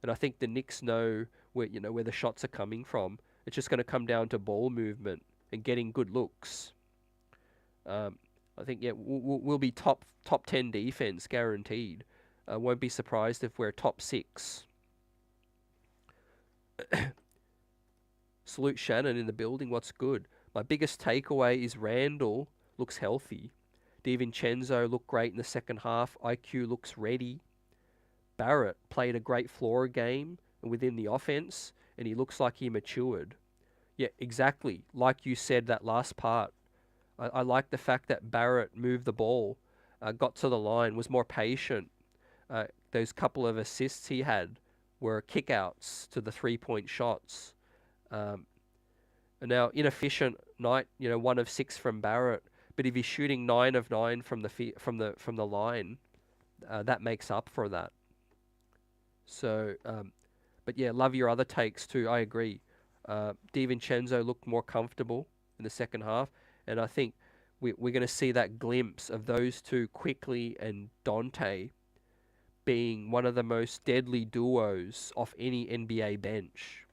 A: I think the Knicks know where the shots are coming from. It's just going to come down to ball movement and getting good looks. I think we'll be top 10 defense guaranteed. Won't be surprised if we're top 6. Salute Shannon in the building. What's good? My biggest takeaway is Randle looks healthy. DiVincenzo looked great in the second half. IQ looks ready. Barrett played a great floor game within the offense, and he looks like he matured. Yeah, exactly. Like you said, that last part. I like the fact that Barrett moved the ball, got to the line, was more patient. Those couple of assists he had were kickouts to the 3-point shots. And now, inefficient night, 1 of 6 from Barrett. But if he's shooting 9 of 9 from the line, that makes up for that. So, but yeah, love your other takes too. I agree. DiVincenzo looked more comfortable in the second half, and I think we're going to see that glimpse of those two, Quickley and Dante, being one of the most deadly duos off any NBA bench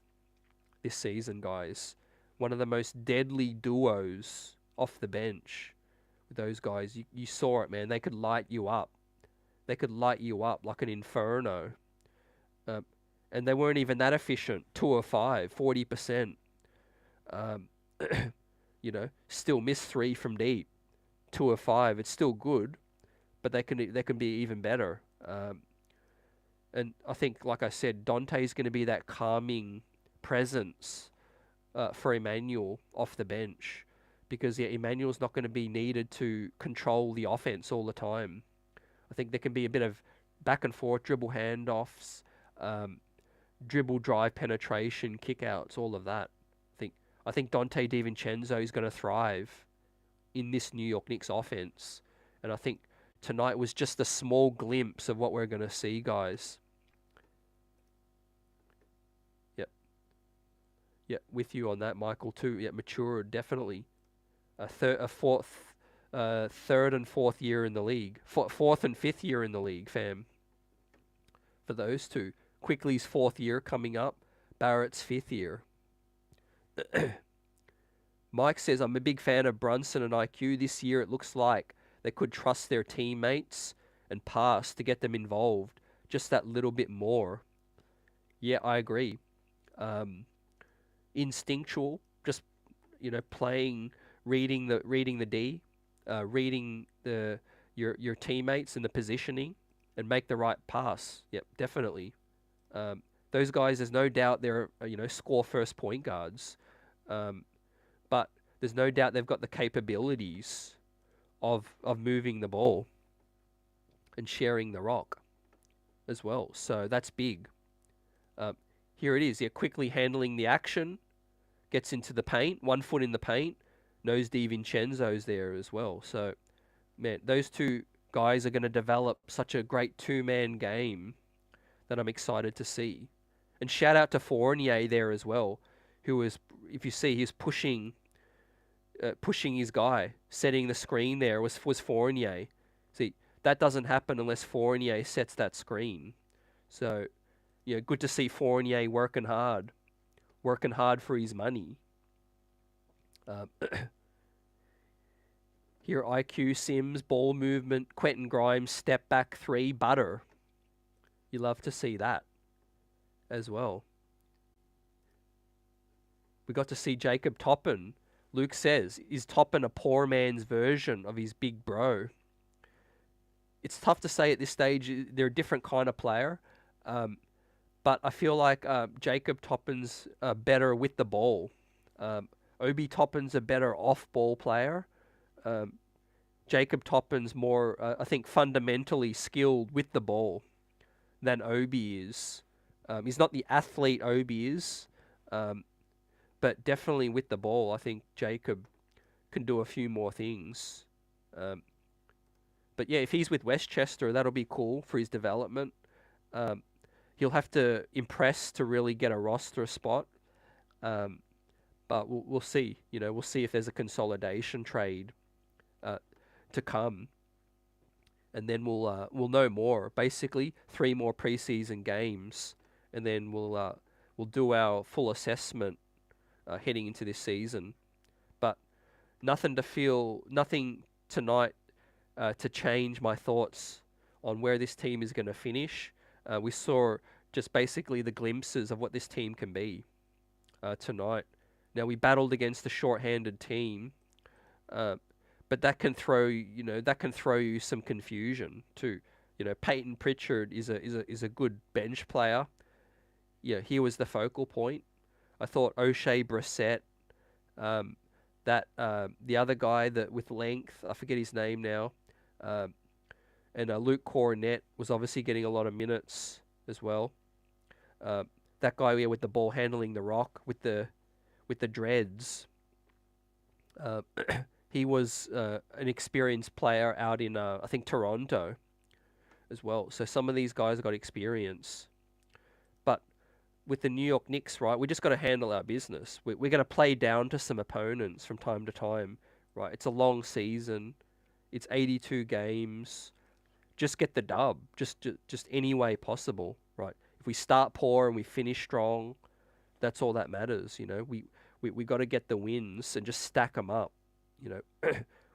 A: this season, guys. One of the most deadly duos off the bench with those guys. You saw it, man. They could light you up. They could light you up like an inferno. And they weren't even that efficient. 2 of 5, 40%. Still missed 3 from deep. 2 of 5. It's still good, but they can be even better. And I think, like I said, Dante's going to be that calming presence for Emmanuel off the bench. because Emmanuel's not going to be needed to control the offense all the time. I think there can be a bit of back and forth dribble handoffs, dribble drive penetration, kickouts, all of that. I think Dante DiVincenzo is going to thrive in this New York Knicks offense, and I think tonight was just a small glimpse of what we're going to see, guys. Yep, with you on that, Michael, too. Yeah, matured, definitely. Third and fourth year in the league. Fourth and fifth year in the league, fam. For those two. Quickley's fourth year coming up. Barrett's fifth year. Mike says, I'm a big fan of Brunson and IQ. This year it looks like they could trust their teammates and pass to get them involved. Just that little bit more. Yeah, I agree. Instinctual, just, playing, reading the D, reading your teammates and the positioning, and make the right pass. Yep, definitely. Those guys, there's no doubt they're score first point guards, but there's no doubt they've got the capabilities of moving the ball and sharing the rock as well. So that's big. Here it is. Yeah, quickly handling the action, gets into the paint, 1 foot in the paint, knows DiVincenzo's there as well. So, man, those two guys are going to develop such a great two-man game that I'm excited to see. And shout out to Fournier there as well, who was, if you see, he's pushing his guy, setting the screen there was Fournier. See, that doesn't happen unless Fournier sets that screen. So, good to see Fournier working hard for his money. Here, IQ, Sims, ball movement, Quentin Grimes, step back three, butter. You love to see that as well. We got to see Jacob Toppin. Luke says, is Toppin a poor man's version of his big bro? It's tough to say at this stage. They're a different kind of player. But I feel like Jacob Toppin's better with the ball. Obi Toppin's a better off-ball player. Jacob Toppin's more, I think, fundamentally skilled with the ball than Obi is. He's not the athlete Obi is, but definitely with the ball, I think Jacob can do a few more things. But yeah, if he's with Westchester, that'll be cool for his development. He'll have to impress to really get a roster spot, but we'll see. We'll see if there's a consolidation trade to come, and then we'll know more. Basically, 3 more preseason games, and then we'll do our full assessment heading into this season. But nothing tonight to change my thoughts on where this team is going to finish. We saw just basically the glimpses of what this team can be tonight. Now, we battled against a short-handed team, but that can throw you some confusion too. Peyton Pritchard is a good bench player. Yeah, he was the focal point. I thought O'Shea Brissett, the other guy that with length, I forget his name now, and Luke Cornett was obviously getting a lot of minutes as well. That guy with the ball handling the rock with the dreads. He was an experienced player out in I think Toronto as well. So some of these guys got experience. But with the New York Knicks, right, we just got to handle our business. We're going to play down to some opponents from time to time, right? It's a long season. It's 82 games. Just get the dub, just any way possible, right? If we start poor and we finish strong, that's all that matters. We got to get the wins and just stack them up.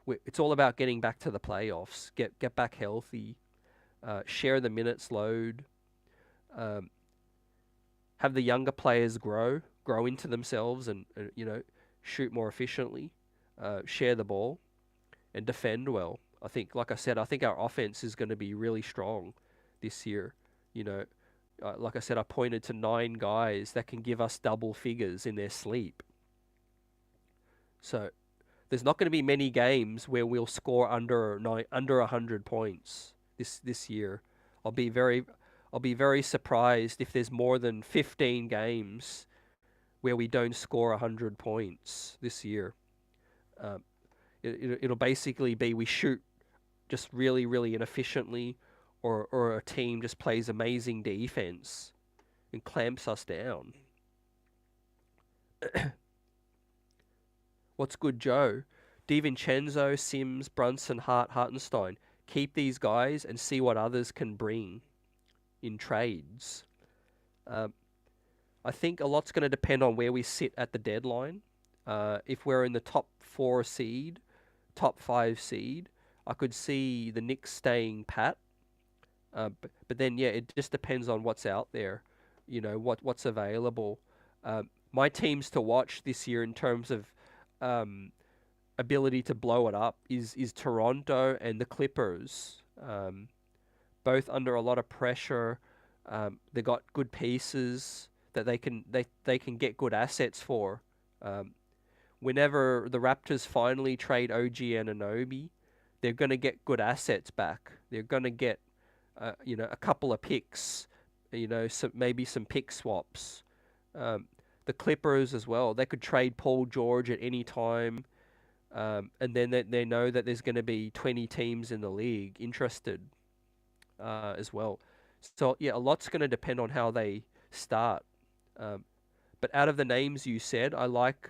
A: It's all about getting back to the playoffs, get back healthy, share the minutes load, have the younger players grow into themselves and shoot more efficiently, share the ball, and defend well. I think, like I said, our offense is going to be really strong this year. Like I said, I pointed to 9 guys that can give us double figures in their sleep. So there's not going to be many games where we'll score under 100 points this year. I'll be very I'll be very surprised if there's more than 15 games where we don't score 100 points this year. Um, it'll basically be we shoot just really, really inefficiently, or a team just plays amazing defense and clamps us down. What's good, Joe? DiVincenzo, Sims, Brunson, Hart, Hartenstein. Keep these guys and see what others can bring in trades. I think a lot's going to depend on where we sit at the deadline. If we're in the top 4 seed, top 5 seed, I could see the Knicks staying pat. But then, yeah, it just depends on what's out there, what's available. My teams to watch this year in terms of ability to blow it up is Toronto and the Clippers. Both under a lot of pressure. They got good pieces that they can get good assets for. Whenever the Raptors finally trade OG Anunoby, they're going to get good assets back. They're going to get a couple of picks, maybe some pick swaps. The Clippers as well. They could trade Paul George at any time, and then they know that there's going to be 20 teams in the league interested as well. So yeah, a lot's going to depend on how they start. But out of the names you said, I like,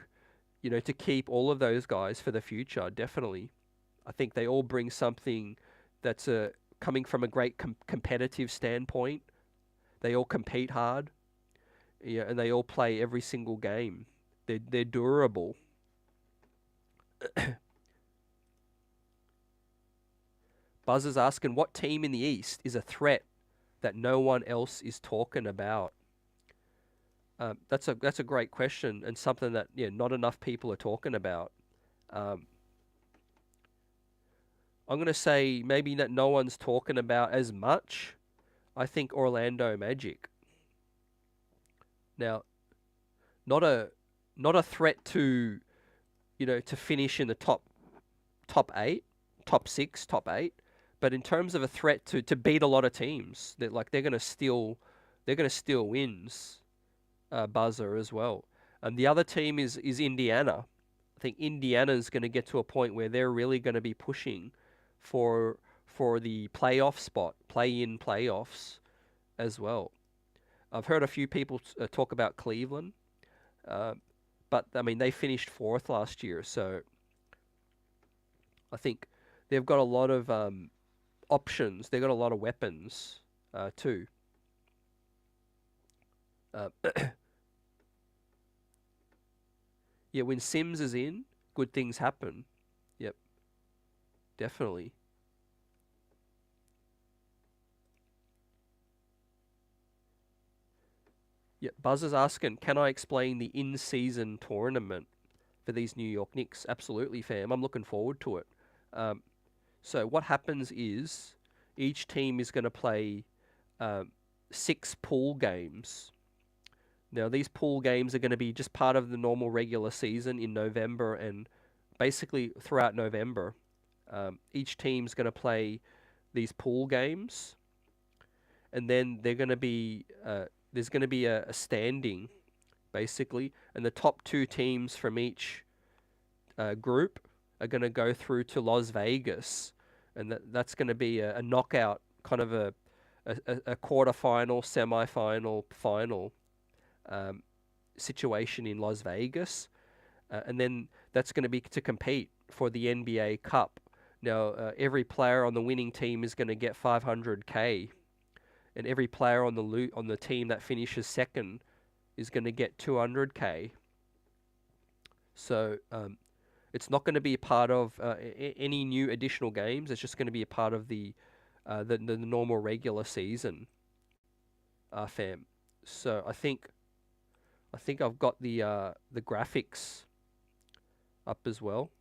A: to keep all of those guys for the future. Definitely, I think they all bring something that's coming from a great competitive standpoint. They all compete hard, and they all play every single game. They're durable. Buzzer's asking, what team in the East is a threat that no one else is talking about? That's a great question, and something that not enough people are talking about. I'm going to say maybe that no one's talking about as much. I think Orlando Magic. Now, not a threat to to finish in the top 8, top 6, top 8, but in terms of a threat to beat a lot of teams, they're going to steal wins. Buzzer as well. And the other team is Indiana. I think Indiana's going to get to a point where they're really going to be pushing for the playoff spot, play-in playoffs as well. I've heard a few people talk about Cleveland, but I mean they finished 4th last year, so I think they've got a lot of options. They've got a lot of weapons too. Yeah, when Sims is in, good things happen. Yep, definitely. Yep, Buzzer's asking, can I explain the in-season tournament for these New York Knicks? Absolutely, fam. I'm looking forward to it. So what happens is each team is going to play 6 pool games. Now, these pool games are going to be just part of the normal regular season in November and basically throughout November. Each team's going to play these pool games, and then they're going to be there's going to be a standing, basically, and the top 2 teams from each group are going to go through to Las Vegas, and that's going to be a knockout, kind of a quarterfinal, semifinal, final. Situation in Las Vegas, and then that's going to be to compete for the NBA Cup. Now, every player on the winning team is going to get $500K, and every player on the team that finishes second is going to get $200K. So it's not going to be a part of any new additional games. It's just going to be a part of the normal regular season, fam. So I think I've got the graphics up as well,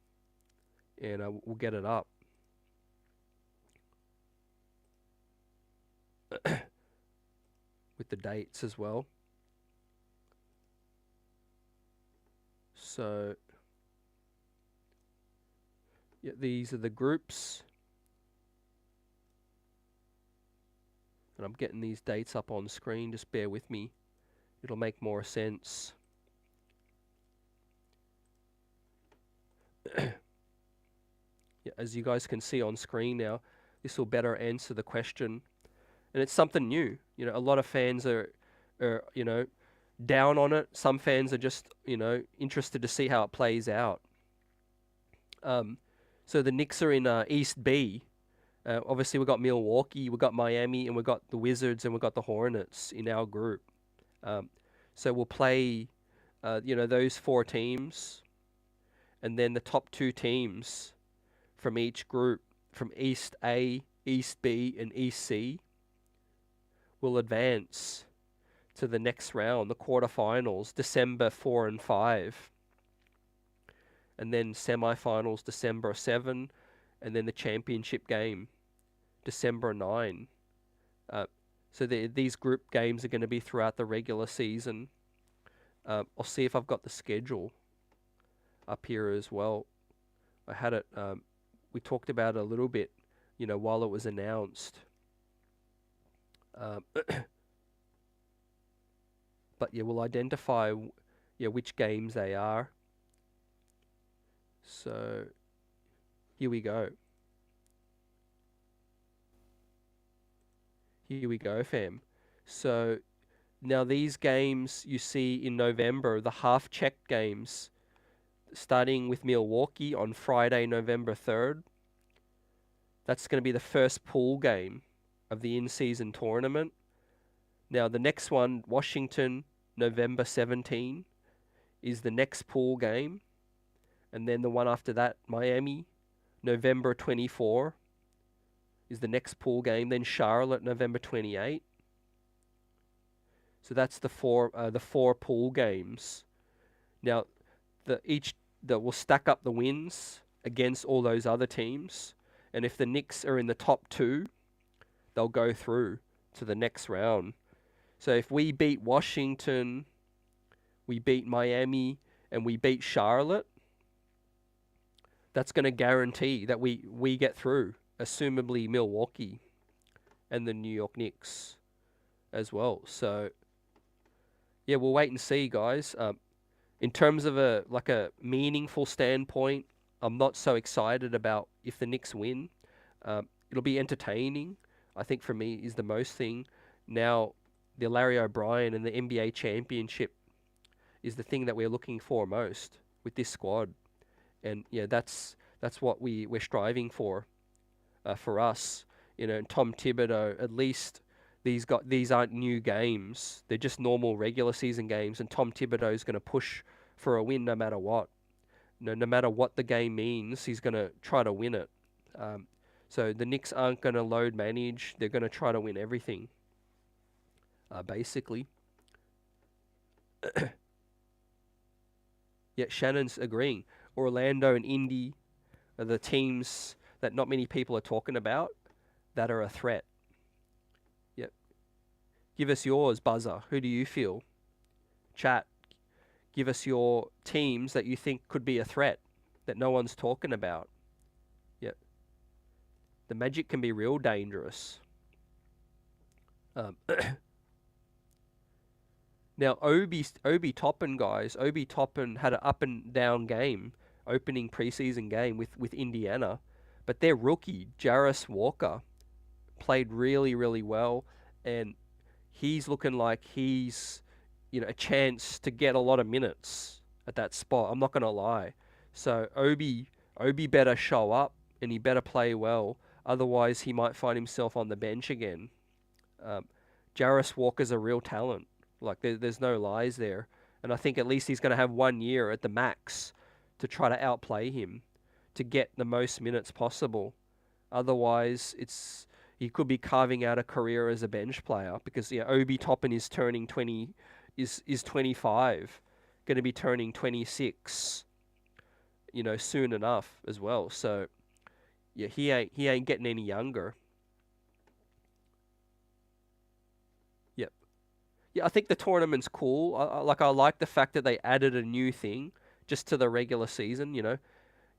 A: and we'll get it up. With the dates as well. So Yeah, these are the groups. And I'm getting these dates up on screen. Just bear with me. It'll make more sense. Yeah, as you guys can see on screen now, this will better answer the question. And it's something new. You know, a lot of fans are you know, down on it. Some fans are just, you know, interested to see how it plays out. So the Knicks are in East B. Obviously, we've got Milwaukee, we've got Miami, and we've got the Wizards, and we've got the Hornets in our group. So we'll play, you know, those 4 teams, and then the top 2 teams from each group, from East A, East B, and East C, will advance to the next round, the quarterfinals, December 4 and 5. And then semifinals, December 7, and then the championship game, December 9. So these group games are going to be throughout the regular season. I'll see if I've got the schedule up here as well. I had it, we talked about it a little bit, you know, while it was announced. But yeah, we'll identify which games they are. So here we go. Here we go, fam. So now these games you see in November, the half-check games, starting with Milwaukee on Friday, November 3rd. That's going to be the first pool game of the in-season tournament. Now the next one, Washington, November 17, is the next pool game. And then the one after that, Miami, November 24, is the next pool game. Then Charlotte, November 28. So that's the four pool games. Now, we'll stack up the wins against all those other teams, and if the Knicks are in the top 2, they'll go through to the next round. So if we beat Washington, we beat Miami, and we beat Charlotte, that's going to guarantee that we get through, assumably Milwaukee and the New York Knicks as well. So yeah, we'll wait and see, guys. In terms of a meaningful standpoint, I'm not so excited about if the Knicks win. It'll be entertaining, I think, for me, is the most thing. Now, the Larry O'Brien and the NBA championship is the thing that we're looking for most with this squad. And yeah, that's what we're striving for us. You know, Tom Thibodeau, at least these aren't new games. They're just normal regular season games, and Tom Thibodeau is going to push for a win no matter what. No matter what the game means, he's going to try to win it. So the Knicks aren't going to load manage. They're going to try to win everything, basically. Yeah, Shannon's agreeing. Orlando and Indy are the teams that not many people are talking about that are a threat. Yep. Give us yours, Buzzer. Who do you feel? Chat. Give us your teams that you think could be a threat that no one's talking about. Yep. The Magic can be real dangerous. Now, Obi Toppin, guys. Obi Toppin had an up and down game, opening preseason game with Indiana. But their rookie, Jarris Walker, played really, really well. And he's looking like he's, you know, a chance to get a lot of minutes at that spot. I'm not going to lie. So Obi better show up and he better play well. Otherwise, he might find himself on the bench again. Jarris Walker's a real talent. Like, there's no lies there. And I think at least he's going to have 1 year at the max to try to outplay him to get the most minutes possible. Otherwise, he could be carving out a career as a bench player because, yeah, Obi Toppin is turning 20, is 25, going to be turning 26, you know, soon enough as well. So, yeah, he ain't getting any younger. Yeah, I think the tournament's cool. I like the fact that they added a new thing just to the regular season, you know.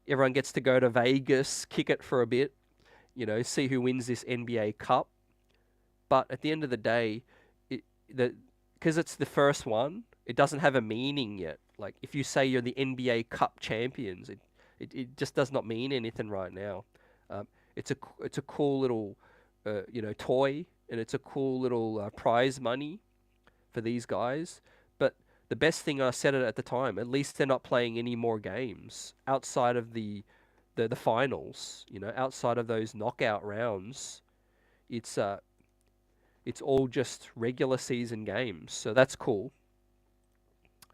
A: Everyone gets to go to Vegas, kick it for a bit, see who wins this NBA Cup. But at the end of the day, because it's the first one, it doesn't have a meaning yet. Like if you say you're the NBA Cup champions, it just does not mean anything right now. It's a cool little toy, and it's a cool little prize money for these guys. But the best thing, I said it at the time, at least they're not playing any more games outside of the finals. Outside of those knockout rounds, it's all just regular season games. So that's cool.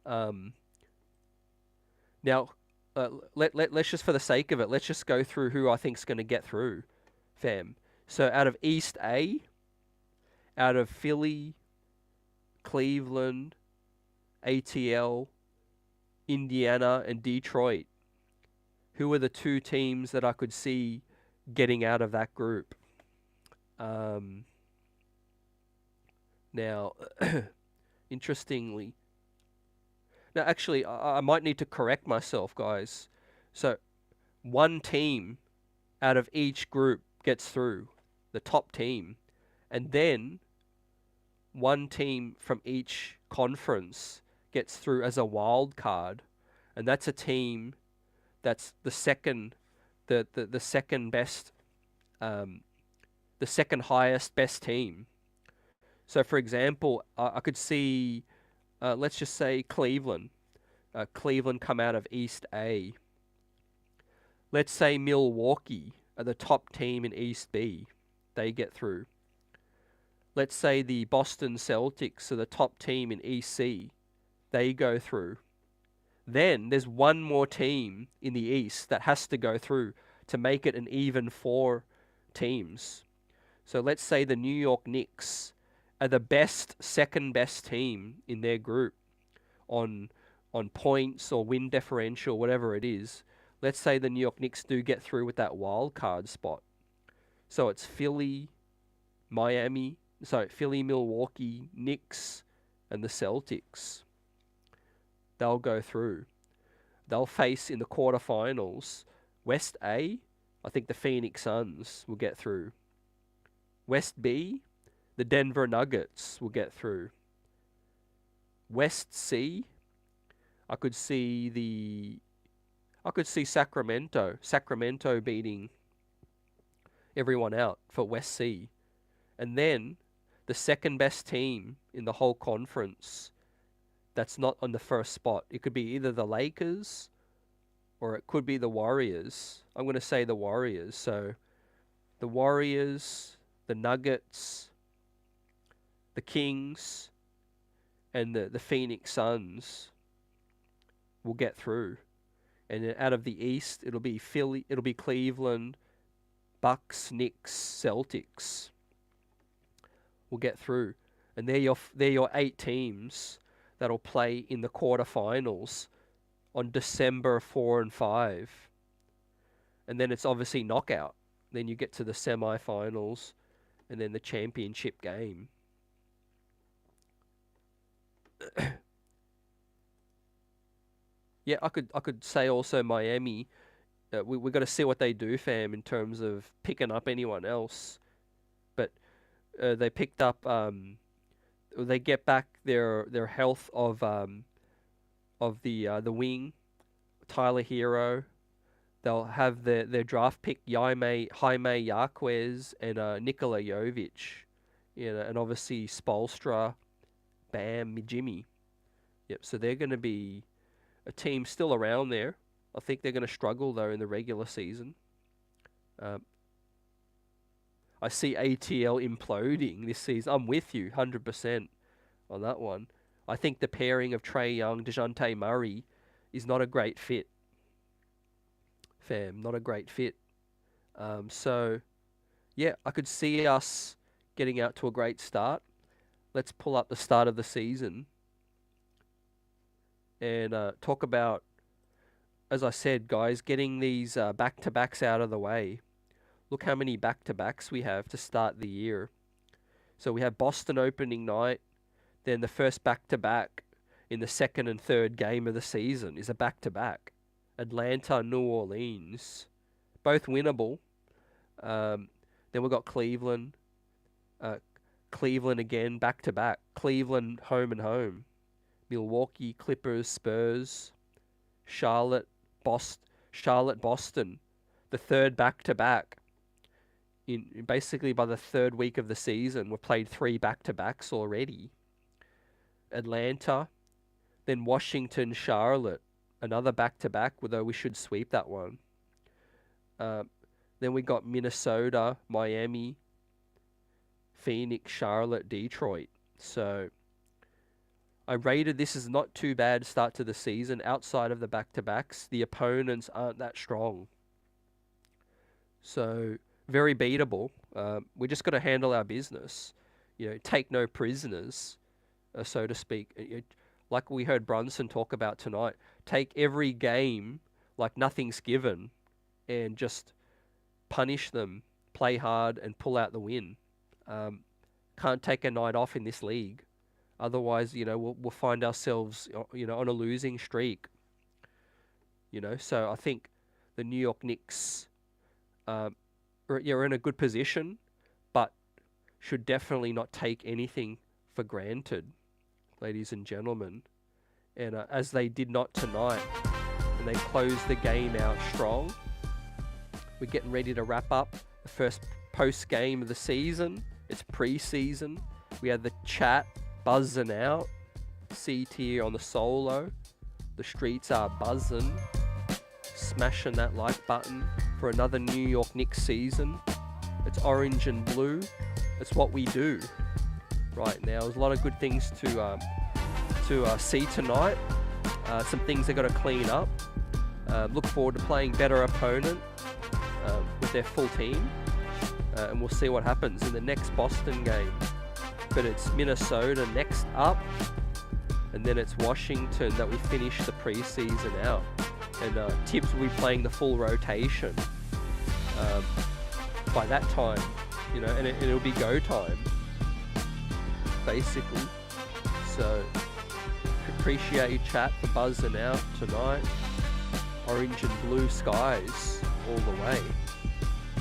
A: Now, let's just, for the sake of it, let's just go through who I think's going to get through, fam. So out of East A, out of Philly, Cleveland, ATL, Indiana, and Detroit, who are the two teams that I could see getting out of that group? Now, interestingly, now actually, I might need to correct myself, guys. So, one team out of each group gets through, the top team, and then one team from each conference gets through as a wild card, and that's a team that's the second best, the second highest best team. So, for example, I could see, let's just say Cleveland. Cleveland come out of East A. Let's say Milwaukee are the top team in East B. They get through. Let's say the Boston Celtics are the top team in East C. They go through. Then there's one more team in the East that has to go through to make it an even 4 teams. So let's say the New York Knicks are the second best team in their group on points or win differential, whatever it is. Let's say the New York Knicks do get through with that wild card spot. So it's Philly, Milwaukee, Knicks, and the Celtics. They'll go through. They'll face in the quarterfinals West A. I think the Phoenix Suns will get through. West B, the Denver Nuggets will get through. West C, I could see Sacramento beating everyone out for West C. And then the second best team in the whole conference that's not on the first spot. It could be either the Lakers or it could be the Warriors. I'm going to say the Warriors. So the Warriors, the Nuggets, the Kings, and the Phoenix Suns will get through. And then out of the East, it'll be Cleveland, Bucks, Knicks, Celtics will get through. And they're your 8 teams that'll play in the quarterfinals on December 4 and 5. And then it's obviously knockout. Then you get to the semifinals and then the championship game. Yeah, I could say also Miami. We got to see what they do, fam, in terms of picking up anyone else. But they picked up. They get back their health of the wing, Tyler Hero. They'll have their draft pick Jaime Jaquez and Nikola Jovic, and obviously Spoelstra, Bam, Jimmy. Yep. So they're going to be a team still around there. I think they're going to struggle though in the regular season. I see ATL imploding this season. I'm with you 100% on that one. I think the pairing of Trae Young, DeJounte Murray is not a great fit. Fam, not a great fit. So, yeah, I could see us getting out to a great start. Let's pull up the start of the season and talk about, as I said, guys, getting these back-to-backs out of the way. Look how many back-to-backs we have to start the year. So we have Boston opening night, then the first back-to-back in the second and third game of the season is a back-to-back. Atlanta, New Orleans, both winnable. Then we've got Cleveland. Cleveland again, back to back. Cleveland home and home. Milwaukee, Clippers, Spurs, Charlotte, Boston. The third back to back. In basically by the third week of the season, we've played 3 back to backs already. Atlanta, then Washington, Charlotte, another back to back. Although we should sweep that one. Then we got Minnesota, Miami, Phoenix, Charlotte, Detroit. So I rated this as not too bad start to the season. Outside of the back-to-backs, the opponents aren't that strong. So very beatable. We just got to handle our business. Take no prisoners, so to speak. Like we heard Brunson talk about tonight, take every game like nothing's given and just punish them, play hard, and pull out the win. Can't take a night off in this league. Otherwise, we'll find ourselves, on a losing streak. So I think the New York Knicks are in a good position, but should definitely not take anything for granted, ladies and gentlemen. And as they did not tonight, and they closed the game out strong. We're getting ready to wrap up the first post-game of the season. It's preseason. We had the chat buzzing out. CT on the solo. The streets are buzzing. Smashing that like button for another New York Knicks season. It's orange and blue. It's what we do right now. There's a lot of good things to see tonight. Some things they've got to clean up. Look forward to playing better opponent with their full team. And we'll see what happens in the next Boston game. But it's Minnesota next up. And then it's Washington that we finish the preseason out. And Tibbs will be playing the full rotation by that time. And it'll be go time, basically. So, appreciate your chat for buzzing out tonight. Orange and blue skies all the way.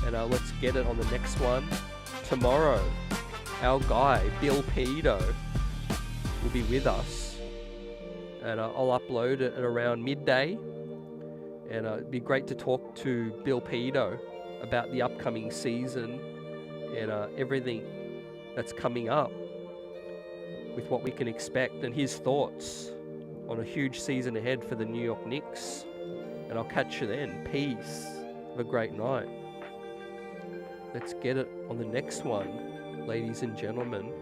A: And let's get it on the next one. Tomorrow, our guy, Bill Pedo, will be with us. And I'll upload it at around midday. And it'd be great to talk to Bill Pedo about the upcoming season and everything that's coming up with what we can expect and his thoughts on a huge season ahead for the New York Knicks. And I'll catch you then. Peace. Have a great night. Let's get it on the next one, ladies and gentlemen.